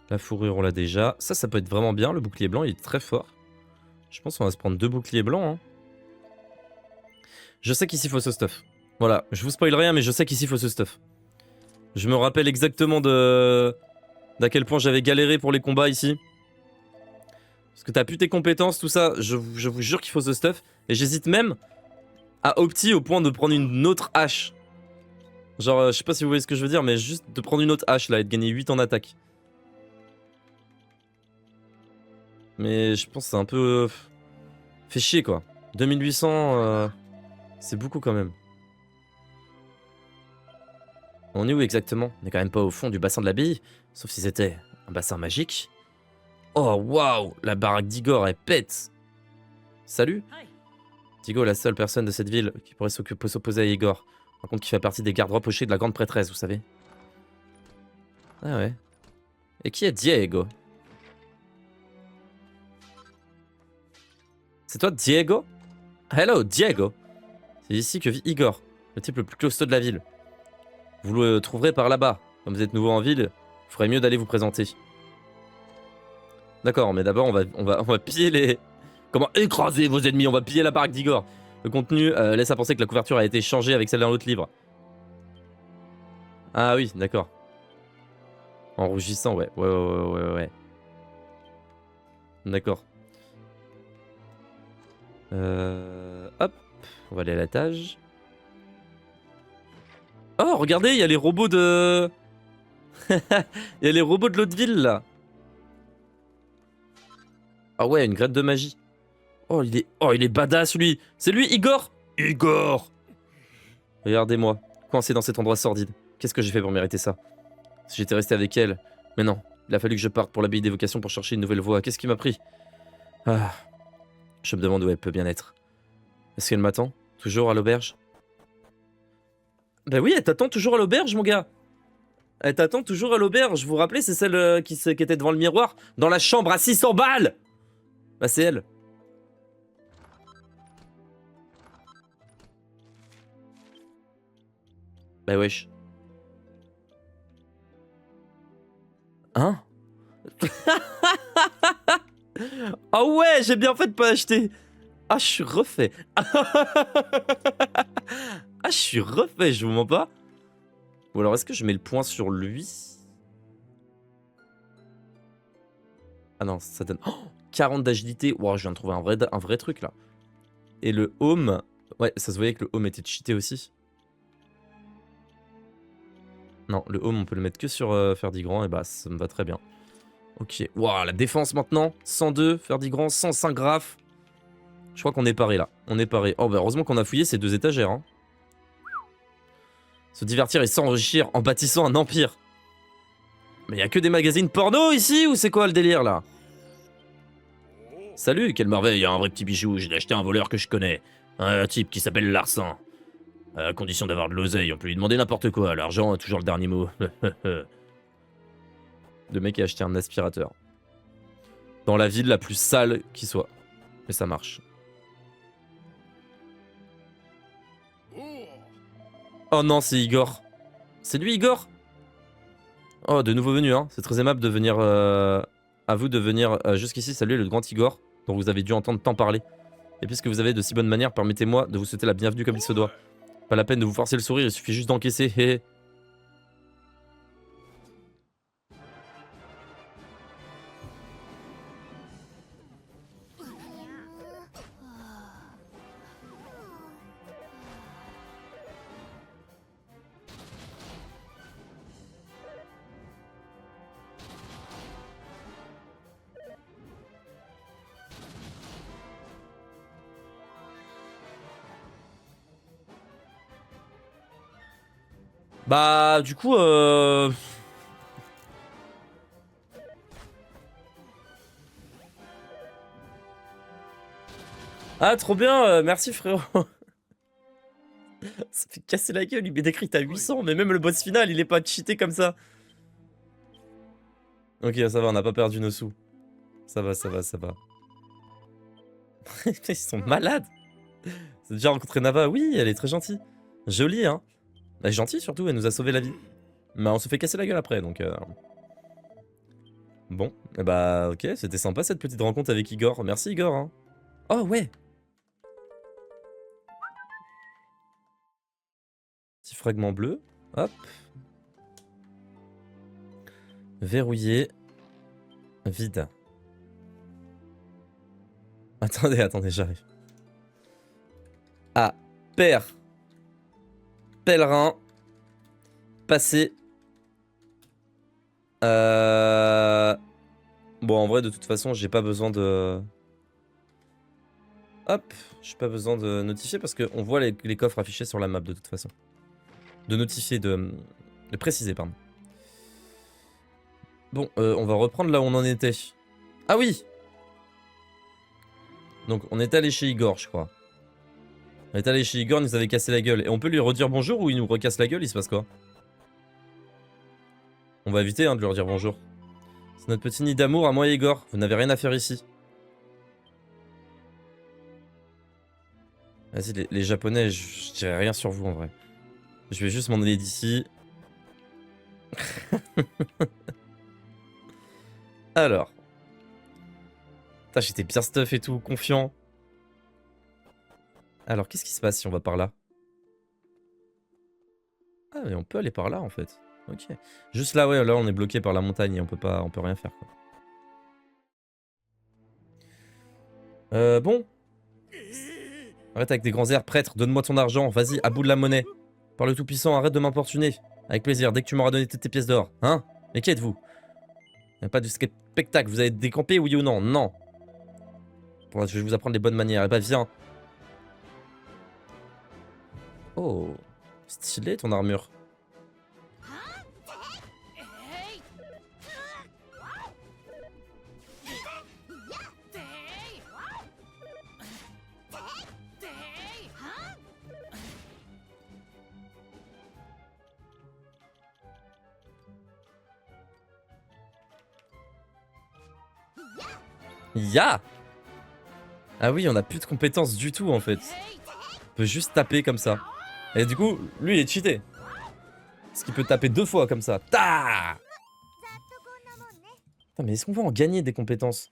Speaker 1: La fourrure, on l'a déjà. Ça peut être vraiment bien. Le bouclier blanc, il est très fort. Je pense qu'on va se prendre 2 boucliers blancs. Hein. Je sais qu'ici, il faut ce stuff. Voilà, je vous spoil rien, mais je sais qu'ici, il faut ce stuff. Je me rappelle exactement d'à quel point j'avais galéré pour les combats ici. Parce que t'as plus tes compétences, tout ça. Je vous jure qu'il faut ce stuff. Et j'hésite même à opti au point de prendre une autre hache. Genre, je sais pas si vous voyez ce que je veux dire, mais juste de prendre une autre hache là et de gagner 8 en attaque. Mais je pense que c'est un peu... fait chier quoi. 2800, c'est beaucoup quand même. On est où exactement? On est quand même pas au fond du bassin de l'abbaye. Sauf si c'était un bassin magique. Oh waouh, la baraque d'Igor elle pète. Salut. Tigo est la seule personne de cette ville qui pourrait s'opposer à Igor. Par contre, qui fait partie des gardes rapprochés de la grande prêtresse, vous savez. Ah ouais. Et qui est Diego? C'est toi, Diego? Hello, Diego. C'est ici que vit Igor, le type le plus costaud de la ville. Vous le trouverez par là-bas. Comme vous êtes nouveau en ville, vous ferez mieux d'aller vous présenter. D'accord, mais d'abord, on va piller les... Comment écraser vos ennemis? On va piller la baraque d'Igor. Le contenu laisse à penser que la couverture a été changée avec celle d'un autre livre. Ah oui, d'accord. En rougissant, ouais. Ouais. D'accord. Hop, on va aller à l'étage. Oh, regardez, il y a les robots de... Il y a les robots de l'autre ville, là. Ah ouais, une graine de magie. Oh, il est badass, lui. C'est lui, Igor. Igor. Regardez-moi, coincé dans cet endroit sordide. Qu'est-ce que j'ai fait pour mériter ça? Si j'étais resté avec elle... Mais non, il a fallu que je parte pour l'abbaye d'évocation pour chercher une nouvelle voie. Qu'est-ce qui m'a pris? Ah... Je me demande où elle peut bien être. Est-ce qu'elle m'attend? Toujours à l'auberge? Bah oui, elle t'attend toujours à l'auberge, mon gars. Elle t'attend toujours à l'auberge. Vous vous rappelez, c'est celle qui était devant le miroir? Dans la chambre à 600 balles. Bah c'est elle. Bah wesh. Hein? Ah ouais, j'ai bien fait de pas acheter. Ah, je suis refait. Ah, je suis refait, je vous mens pas. Ou alors, est-ce que je mets le point sur lui? Ah non, ça donne... Oh, 40 d'agilité. Wow, je viens de trouver un vrai truc, là. Et le home... Ouais, ça se voyait que le home était cheaté aussi. Non, le home, on peut le mettre que sur Ferdigrand, et bah, ça me va très bien. Ok. Waouh, la défense maintenant. 102, Ferdigrand, 105 graphes. Je crois qu'on est paré, là. On est paré. Oh, bah, heureusement qu'on a fouillé ces 2 étagères, hein. Se divertir et s'enrichir en bâtissant un empire. Mais y a que des magazines porno ici, ou c'est quoi le délire, là?
Speaker 3: Salut, quelle merveille, y a un vrai petit bijou, j'ai acheté un voleur que je connais. Un type qui s'appelle Larsan. À condition d'avoir de l'oseille, on peut lui demander n'importe quoi, l'argent a toujours le dernier mot.
Speaker 1: Le mec a acheté un aspirateur. Dans la ville la plus sale qui soit. Mais ça marche. Oh non, c'est Igor. C'est lui, Igor? Oh, de nouveau venu, hein. C'est très aimable de venir... À vous de venir jusqu'ici saluer le grand Igor, dont vous avez dû entendre tant parler. Et puisque vous avez de si bonnes manières, permettez-moi de vous souhaiter la bienvenue comme il se doit. Pas la peine de vous forcer le sourire, il suffit juste d'encaisser. Hé. Bah, du coup, Ah, trop bien, merci frérot. Ça fait casser la gueule, il met des crits à 800, mais même le boss final, il est pas cheaté comme ça. Ok, ça va, on n'a pas perdu nos sous. Ça va, ça va, ça va. Ils sont malades. T'as déjà rencontré Nava? Oui, elle est très gentille. Jolie, hein. Elle est gentille surtout, elle nous a sauvé la vie. Mais on se fait casser la gueule après, donc... Bon, et bah ok, c'était sympa cette petite rencontre avec Igor. Merci Igor, hein. Oh ouais. Petit fragment bleu, hop. Verrouillé. Vide. Attendez, attendez, j'arrive. Ah, père. Pèlerin. Passé. Bon, en vrai, de toute façon, j'ai pas besoin de... Hop, j'ai pas besoin de notifier parce qu'on voit les coffres affichés sur la map de toute façon. De notifier, de préciser, pardon. Bon, on va reprendre là où on en était. Ah oui! Donc, on est allé chez Igor, je crois. On est allé chez Igor, il nous avait cassé la gueule. Et on peut lui redire bonjour ou il nous recasse la gueule, il se passe quoi? On va éviter hein, de lui redire bonjour. C'est notre petit nid d'amour à moi et Igor. Vous n'avez rien à faire ici. Vas-y, les japonais, je dirais rien sur vous en vrai. Je vais juste m'en aller d'ici. Alors. Putain, j'étais bien stuff et tout, confiant. Alors, qu'est-ce qui se passe si on va par là? Ah, mais on peut aller par là en fait. Ok. Juste là, ouais, là on est bloqué par la montagne et on peut rien faire quoi. Bon. Arrête avec des grands airs, prêtre, donne-moi ton argent, vas-y, à bout de la monnaie. Par le Tout-Puissant, arrête de m'importuner. Avec plaisir, dès que tu m'auras donné toutes tes pièces d'or. Hein? Mais qui êtes-vous? Y'a pas de spectacle, vous avez décampé, oui ou non? Non. Bon, je vais vous apprendre les bonnes manières, eh bah viens. Oh, stylé ton armure. Ya! Ah oui, on a plus de compétences du tout en fait. On peut juste taper comme ça. Et du coup, lui il est cheaté. Parce qu'il peut taper 2 fois comme ça. Ta. Putain, mais est-ce qu'on va en gagner des compétences?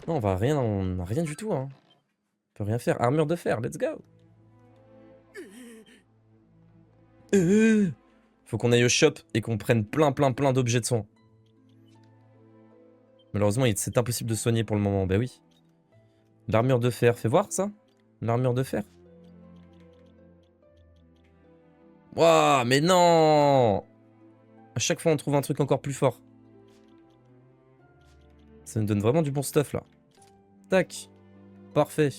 Speaker 1: Non, on va rien, on a rien du tout, hein. On peut rien faire. Armure de fer, let's go. Faut qu'on aille au shop et qu'on prenne plein d'objets de soins. Malheureusement, c'est impossible de soigner pour le moment. Bah oui. L'armure de fer, fais voir ça. L'armure de fer. Wouah, mais non! À chaque fois, on trouve un truc encore plus fort. Ça nous donne vraiment du bon stuff, là. Tac. Parfait.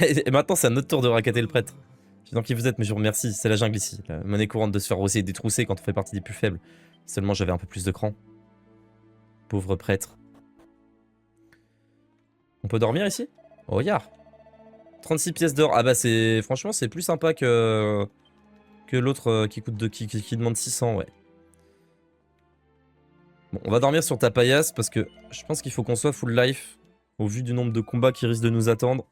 Speaker 1: Et maintenant, c'est à notre tour de racater le prêtre. Je sais dans qui vous êtes, mais je vous remercie. C'est la jungle ici. La monnaie courante de se faire rosser et détrousser quand on fait partie des plus faibles. Seulement, j'avais un peu plus de cran. Pauvre prêtre. On peut dormir ici? Oh, regarde. 36 pièces d'or. Ah bah, c'est... Franchement, c'est plus sympa que l'autre qui coûte qui demande 600, ouais. Bon, on va dormir sur ta paillasse parce que je pense qu'il faut qu'on soit full life au vu du nombre de combats qui risquent de nous attendre.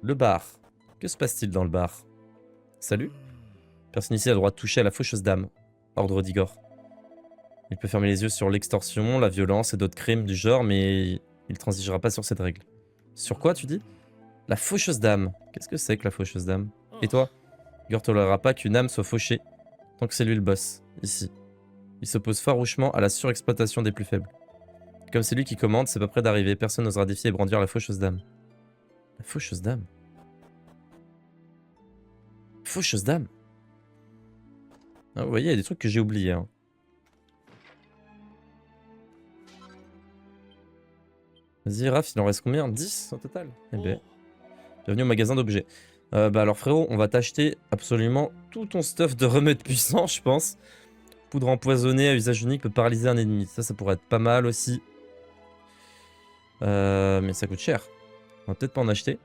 Speaker 1: Le bar. Que se passe-t-il dans le bar? Salut. Personne ici a le droit de toucher à la faucheuse dame. Ordre d'Igor. Il peut fermer les yeux sur l'extorsion, la violence et d'autres crimes du genre, mais il transigera pas sur cette règle. Sur quoi, tu dis? La faucheuse dame. Qu'est-ce que c'est que la faucheuse dame? Et toi? Igor tolérera pas qu'une âme soit fauchée, tant que c'est lui le boss, ici. Il s'oppose farouchement à la surexploitation des plus faibles. Comme c'est lui qui commande, c'est pas près d'arriver, personne n'osera défier et brandir la faucheuse dame. La faucheuse dame? Faucheuse dame? Ah, vous voyez, il y a des trucs que j'ai oubliés, hein. Vas-y, Raph, il en reste combien? 10 au total? Eh ben. Bienvenue au magasin d'objets. Bah alors, frérot, on va t'acheter absolument tout ton stuff de remède puissant, je pense. Poudre empoisonnée à usage unique peut paralyser un ennemi. Ça pourrait être pas mal aussi. Mais ça coûte cher. On va peut-être pas en acheter.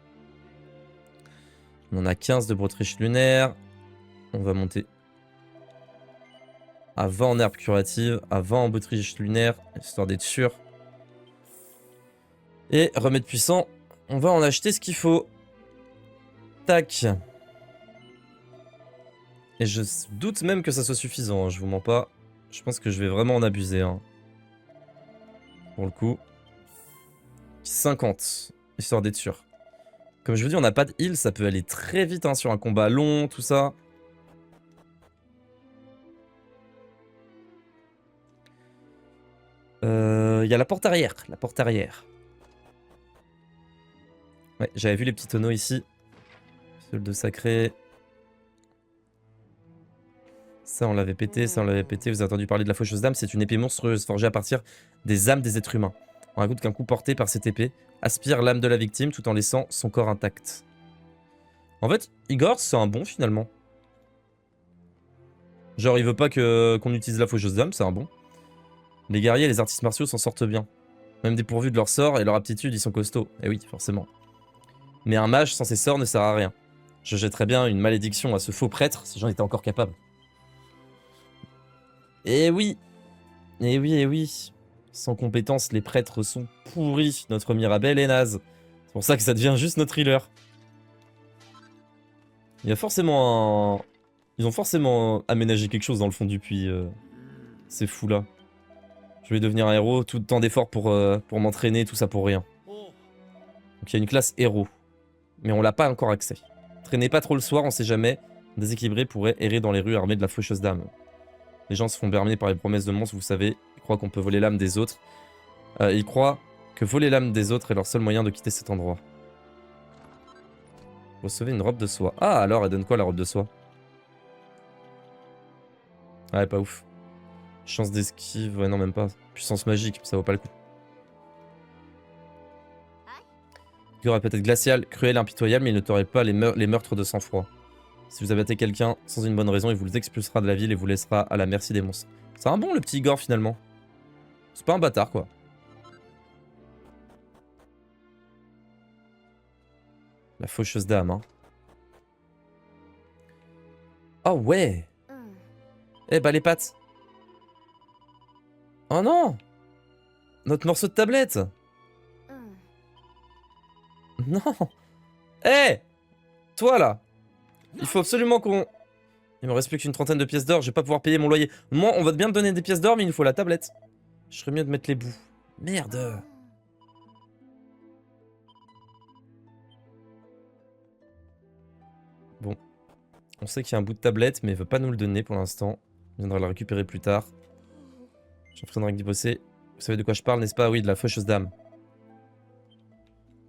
Speaker 1: On en a 15 de brotriche lunaire. On va monter à 20 en herbe curative, à 20 en brotriche lunaire, histoire d'être sûr. Et remède puissant, on va en acheter ce qu'il faut. Tac. Et je doute même que ça soit suffisant, hein, je vous mens pas. Je pense que je vais vraiment en abuser. Hein. Pour le coup. 50, histoire d'être sûr. Comme je vous dis, on n'a pas de heal, ça peut aller très vite hein, sur un combat long, tout ça. Il y a la porte arrière. La porte arrière. Ouais, j'avais vu les petits tonneaux ici. Seul de sacré. Ça, on l'avait pété, ça, on l'avait pété. Vous avez entendu parler de la faucheuse d'âme. C'est une épée monstrueuse forgée à partir des âmes des êtres humains. On raconte qu'un coup porté par cette épée aspire l'âme de la victime tout en laissant son corps intact. En fait, Igor, c'est un bon finalement. Genre, il veut pas qu'on utilise la faucheuse d'âme, c'est un bon. Les guerriers et les artistes martiaux s'en sortent bien. Même dépourvus de leur sort et leur aptitude, ils sont costauds. Eh oui, forcément. Mais un mage sans ses sorts ne sert à rien. Je jetterais bien une malédiction à ce faux prêtre si j'en étais encore capable. Eh oui. Eh oui, eh oui. Sans compétence, les prêtres sont pourris. Notre Mirabelle est naze. C'est pour ça que ça devient juste notre healer. Il y a forcément un... Ils ont forcément aménagé quelque chose dans le fond du puits. Ces fous-là. Je vais devenir un héros, tout le temps d'effort pour m'entraîner, tout ça pour rien. Donc il y a une classe héros. Mais on l'a pas encore accès. Traînez pas trop le soir, on sait jamais. Déséquilibré pourrait errer dans les rues armé de la faucheuse d'âme. Les gens se font berner par les promesses de monstres, vous savez. Ils croient qu'on peut voler l'âme des autres. Ils croient que voler l'âme des autres est leur seul moyen de quitter cet endroit. Recevez une robe de soie. Ah, alors, elle donne quoi la robe de soie? Ouais, pas ouf. Chance d'esquive, ouais, non, même pas. Puissance magique, ça vaut pas le coup. Igor est peut-être glacial, cruel, impitoyable, mais il ne t'aurait pas les meurtres de sang-froid. Si vous abattez quelqu'un sans une bonne raison, il vous expulsera de la ville et vous laissera à la merci des monstres. C'est un bon, le petit Igor, finalement. C'est pas un bâtard, quoi. La faucheuse d'âme, hein. Oh ouais. Eh bah les pattes. Oh non! Notre morceau de tablette!
Speaker 7: うん
Speaker 1: Non! Hé! Toi là! Il faut absolument qu'on... Il me reste plus qu'une trentaine de pièces d'or, je vais pas pouvoir payer mon loyer. Moi, on va bien me donner des pièces d'or, mais il nous faut la tablette. Je ferais mieux de mettre les bouts. Merde! Bon. On sait qu'il y a un bout de tablette, mais il veut pas nous le donner pour l'instant. Il viendra le récupérer plus tard. J'ai en train d'y bosser. Vous savez de quoi je parle, n'est-ce pas? Oui, de la faucheuse d'âme.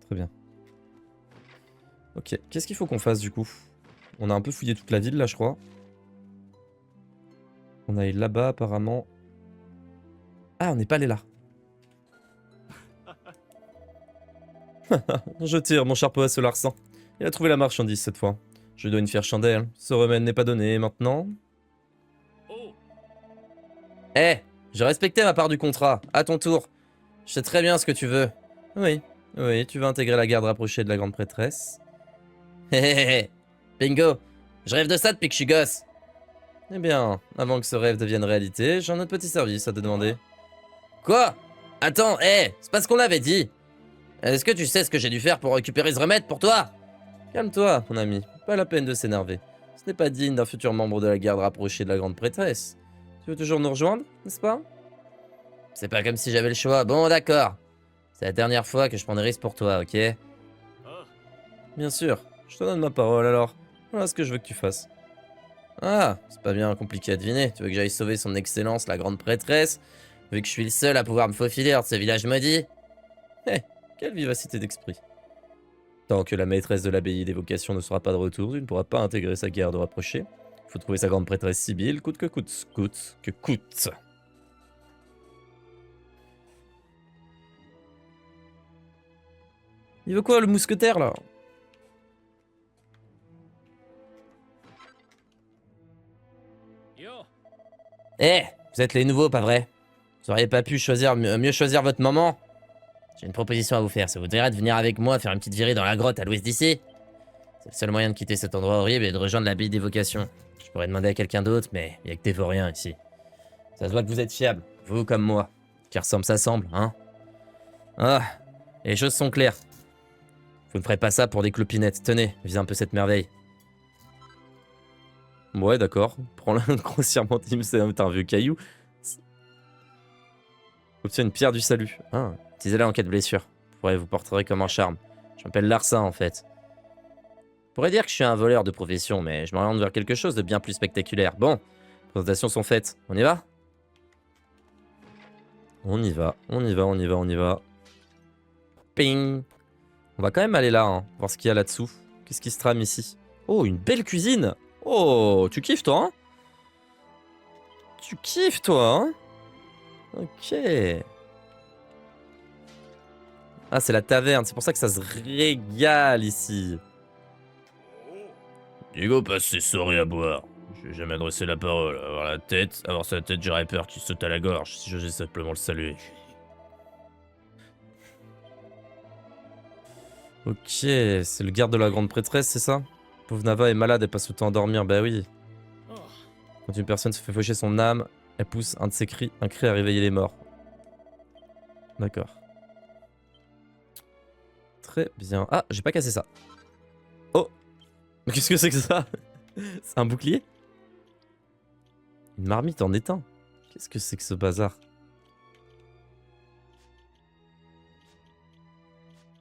Speaker 1: Très bien. Ok, qu'est-ce qu'il faut qu'on fasse du coup? On a un peu fouillé toute la ville là, je crois. On aille là-bas apparemment. Ah, on n'est pas allé là. Je tire mon chapeau à ce larcin. Il a trouvé la marchandise cette fois. Je lui dois une fière chandelle. Ce remède n'est pas donné maintenant. Eh, j'ai respecté ma part du contrat. À ton tour. Je sais très bien ce que tu veux. Oui, oui, tu veux intégrer la garde rapprochée de la grande prêtresse. Hé hé hé. Bingo. Je rêve de ça depuis que je suis gosse. Eh bien, avant que ce rêve devienne réalité, j'ai un autre petit service à te demander. Quoi? Attends, hé, c'est pas ce qu'on avait dit. Est-ce que tu sais ce que j'ai dû faire pour récupérer ce remède pour toi? Calme-toi, mon ami. Pas la peine de s'énerver. Ce n'est pas digne d'un futur membre de la garde rapprochée de la grande prêtresse. Tu veux toujours nous rejoindre, n'est-ce pas? C'est pas comme si j'avais le choix. Bon, d'accord. C'est la dernière fois que je prends des risques pour toi, ok? Bien sûr. Je te donne ma parole alors. Voilà ce que je veux que tu fasses. Ah, c'est pas bien compliqué à deviner. Tu veux que j'aille sauver son excellence, la grande prêtresse, vu que je suis le seul à pouvoir me faufiler hors de ce village maudit? Eh, quelle vivacité d'esprit. Tant que la maîtresse de l'abbaye d'évocation ne sera pas de retour, tu ne pourras pas intégrer sa garde rapprochée. Il faut trouver sa grande prêtresse Sibylle, coûte que coûte, coûte que coûte. Il veut quoi, le mousquetaire, là? Eh, vous êtes les nouveaux, pas vrai? Vous auriez pas pu choisir mieux choisir votre moment? J'ai une proposition à vous faire, ça vous dirait de venir avec moi faire une petite virée dans la grotte à l'ouest d'ici? C'est le seul moyen de quitter cet endroit horrible et de rejoindre l'abbaye d'évocation. Je pourrais demander à quelqu'un d'autre, mais il y a que des vauriens ici. Ça se voit que vous êtes fiables, vous comme moi. Qui ressemble, ça semble, hein? Ah, et les choses sont claires. Vous ne ferez pas ça pour des clopinettes. Tenez, visez un peu cette merveille. Ouais, d'accord. Prends-le grossièrement, Tim, c'est un vieux caillou. Obtient une pierre du salut. Ah, utilisez-la en cas de blessure. Vous porterez comme un charme. Je m'appelle Larcin, en fait. Je pourrais dire que je suis un voleur de profession, mais je m'oriente vers quelque chose de bien plus spectaculaire. Bon, les présentations sont faites. On y va? On y va, on y va, on y va, on y va. Ping! On va quand même aller là, hein, voir ce qu'il y a là-dessous. Qu'est-ce qui se trame ici? Oh, une belle cuisine! Oh, tu kiffes, toi, hein? Tu kiffes, toi, hein? Ok. Ah, c'est la taverne, c'est pour ça que ça se régale ici.
Speaker 3: Diego passe ses soirées à boire. Je vais jamais adresser la parole. Avoir sa tête, j'aurais peur qu'il saute à la gorge si j'osais simplement le saluer.
Speaker 1: Ok, c'est le garde de la grande prêtresse, c'est ça? Pauvre Nava est malade, elle passe le temps à dormir, bah oui. Quand une personne se fait faucher son âme, elle pousse un de ses cris, un cri à réveiller les morts. D'accord. Très bien. Ah, j'ai pas cassé ça. Oh! Mais qu'est-ce que c'est que ça? C'est un bouclier? Une marmite en étain? Qu'est-ce que c'est que ce bazar?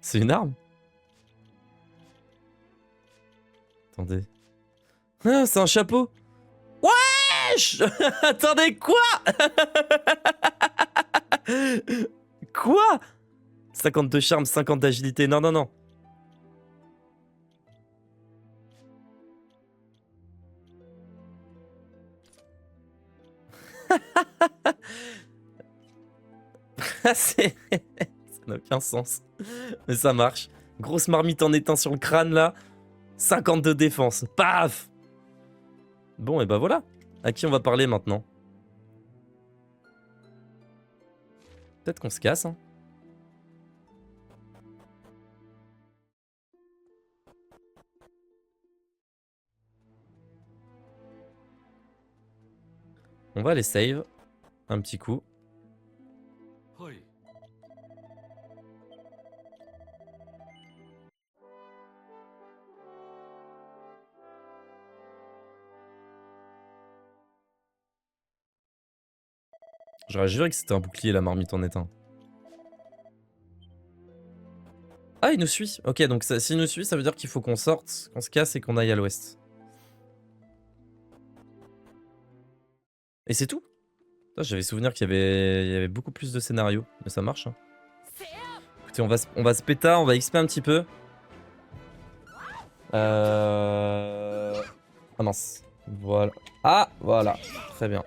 Speaker 1: C'est une arme? Attendez. Ah, c'est un chapeau! Wesh! Attendez, quoi? Quoi? 50 de charme, 50 d'agilité. Non, non, non. Ça n'a aucun sens. Mais ça marche. Grosse marmite en étain sur le crâne, là. 50 de défense. Paf! Bon, et bah voilà. À qui on va parler maintenant? Peut-être qu'on se casse, hein. On va aller save. Un petit coup.
Speaker 8: はい。
Speaker 1: J'aurais juré que c'était un bouclier, la marmite en éteint. Ah, il nous suit. Ok, donc s'il nous suit, ça veut dire qu'il faut qu'on sorte, qu'on se casse et qu'on aille à l'ouest. Et c'est tout. J'avais souvenir qu'il y avait beaucoup plus de scénarios, mais ça marche. Hein. Écoutez, on va se péta, on va XP un petit peu. Ah mince. Voilà. Ah, voilà. Très bien.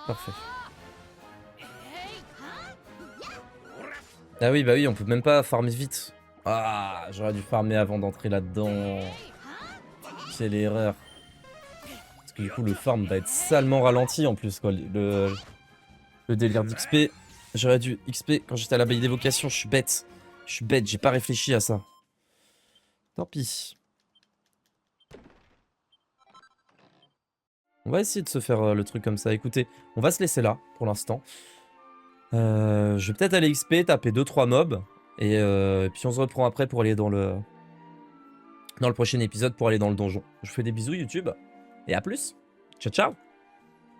Speaker 1: Parfait. Ah oui, bah oui, on peut même pas farmer vite. Ah, j'aurais dû farmer avant d'entrer là-dedans. Quelle erreur. Parce que du coup, le farm va être salement ralenti en plus, quoi. Le délire d'XP. J'aurais dû XP quand j'étais à l'abbaye d'évocation. Je suis bête. Je suis bête, j'ai pas réfléchi à ça. Tant pis. On va essayer de se faire le truc comme ça. Écoutez, on va se laisser là pour l'instant. Je vais peut-être aller XP, taper 2-3 mobs. Et puis on se reprend après pour aller dans le prochain épisode pour aller dans le donjon. Je vous fais des bisous YouTube. Et à plus. Ciao ciao.